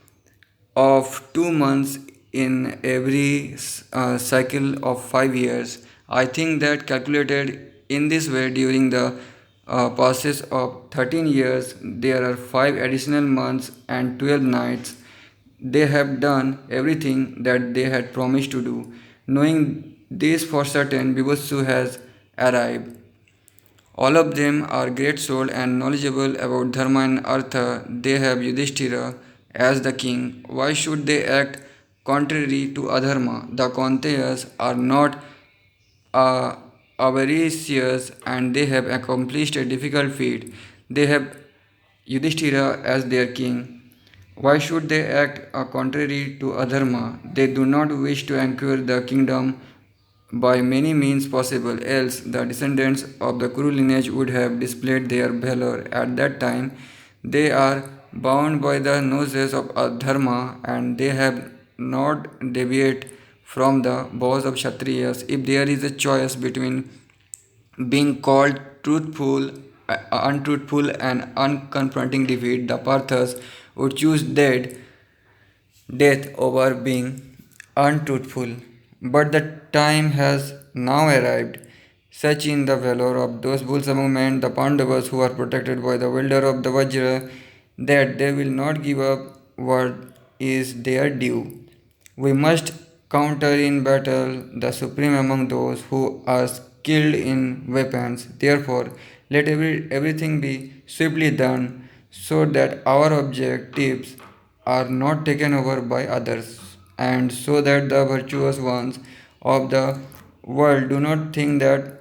of 2 months in every cycle of 5 years. I think that calculated in this way during the process of 13 years, there are 5 additional months and 12 nights. They have done everything that they had promised to do. Knowing this for certain, Vibhusu has arrived. All of them are great souled and knowledgeable about Dharma and Artha. They have Yudhishthira as the king. Why should they act contrary to Adharma? The Kaunteyas are not uh, avaricious, and they have accomplished a difficult feat. They have Yudhishthira as their king. Why should they act contrary to Adharma? They do not wish to anchor the kingdom by many means possible, else the descendants of the Kuru lineage would have displayed their valor at that time. They are bound by the noses of Dharma, and they have not deviate from the vows of Kshatriyas. If there is a choice between being called truthful, untruthful, and unconfronting defeat, the Parthas would choose death over being untruthful. But the time has now arrived. Such in the valor of those bulls among men, the Pandavas who are protected by the wielder of the Vajra, that they will not give up what is their due. We must counter in battle the supreme among those who are skilled in weapons. Therefore, let everything be swiftly done so that our objectives are not taken over by others, and so that the virtuous ones of the world do not think that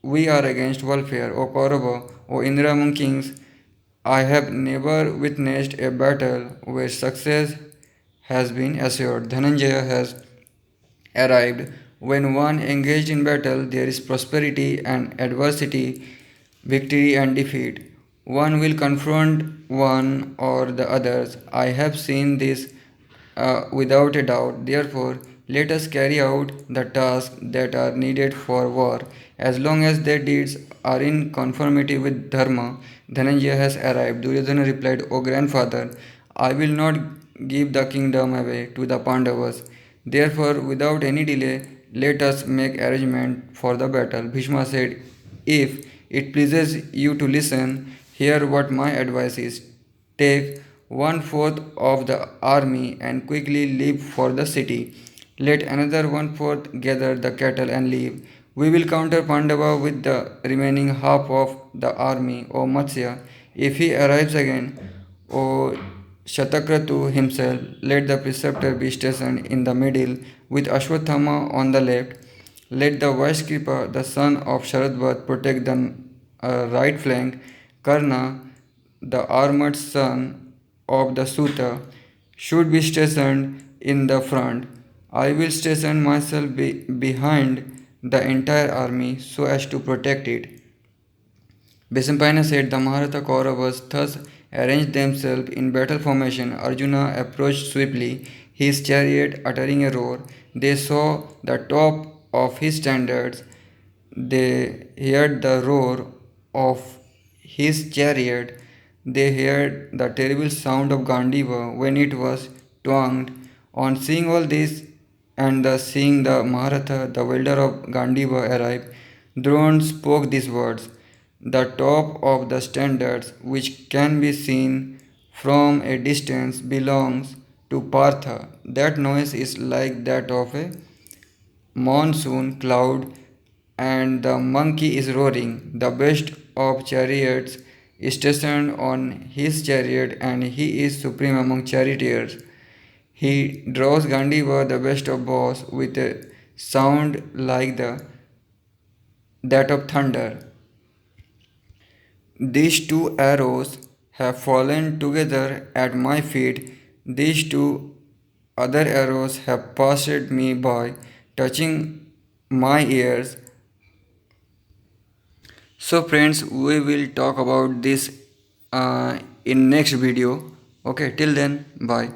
we are against welfare. O Kaurava, O Indra among kings, I have never witnessed a battle where success has been assured. Dhananjaya has arrived. When one engaged in battle, there is prosperity and adversity, victory and defeat. One will confront one or the others. I have seen this without a doubt. Therefore, let us carry out the tasks that are needed for war. As long as their deeds are in conformity with Dharma, Dhananjaya has arrived. Duryodhana replied, O grandfather, I will not give the kingdom away to the Pandavas. Therefore, without any delay, let us make arrangement for the battle. Bhishma said, If it pleases you to listen, hear what my advice is. Take one fourth of the army and quickly leave for the city. Let another one fourth gather the cattle and leave. We will counter Pandava with the remaining half of the army, O Matsya. If he arrives again, O Shatakratu himself, let the preceptor be stationed in the middle with Ashwathama on the left. Let the Vashkripa, the son of Sharadvat, protect the right flank. Karna, the armored son of the Suta, should be stationed in the front. I will station myself behind the entire army so as to protect it. Bhisampayana said the Mahabharata Kauravas thus arranged themselves in battle formation. Arjuna approached swiftly, his chariot uttering a roar. They saw the top of his standards. They heard the roar of his chariot. They heard the terrible sound of Gandiva when it was twanged. On seeing all this and seeing the Mahabharata, the wielder of Gandiva, arrive, Drona spoke these words. The top of the standards, which can be seen from a distance, belongs to Partha. That noise is like that of a monsoon cloud, and the monkey is roaring. The best of chariots is stationed on his chariot, and he is supreme among charioteers. He draws Gandiva, the best of bows, with a sound like that of thunder. These two arrows have fallen together at my feet. These two other arrows have passed me by, touching my ears. So friends, we will talk about this in next video. Okay, till then, bye.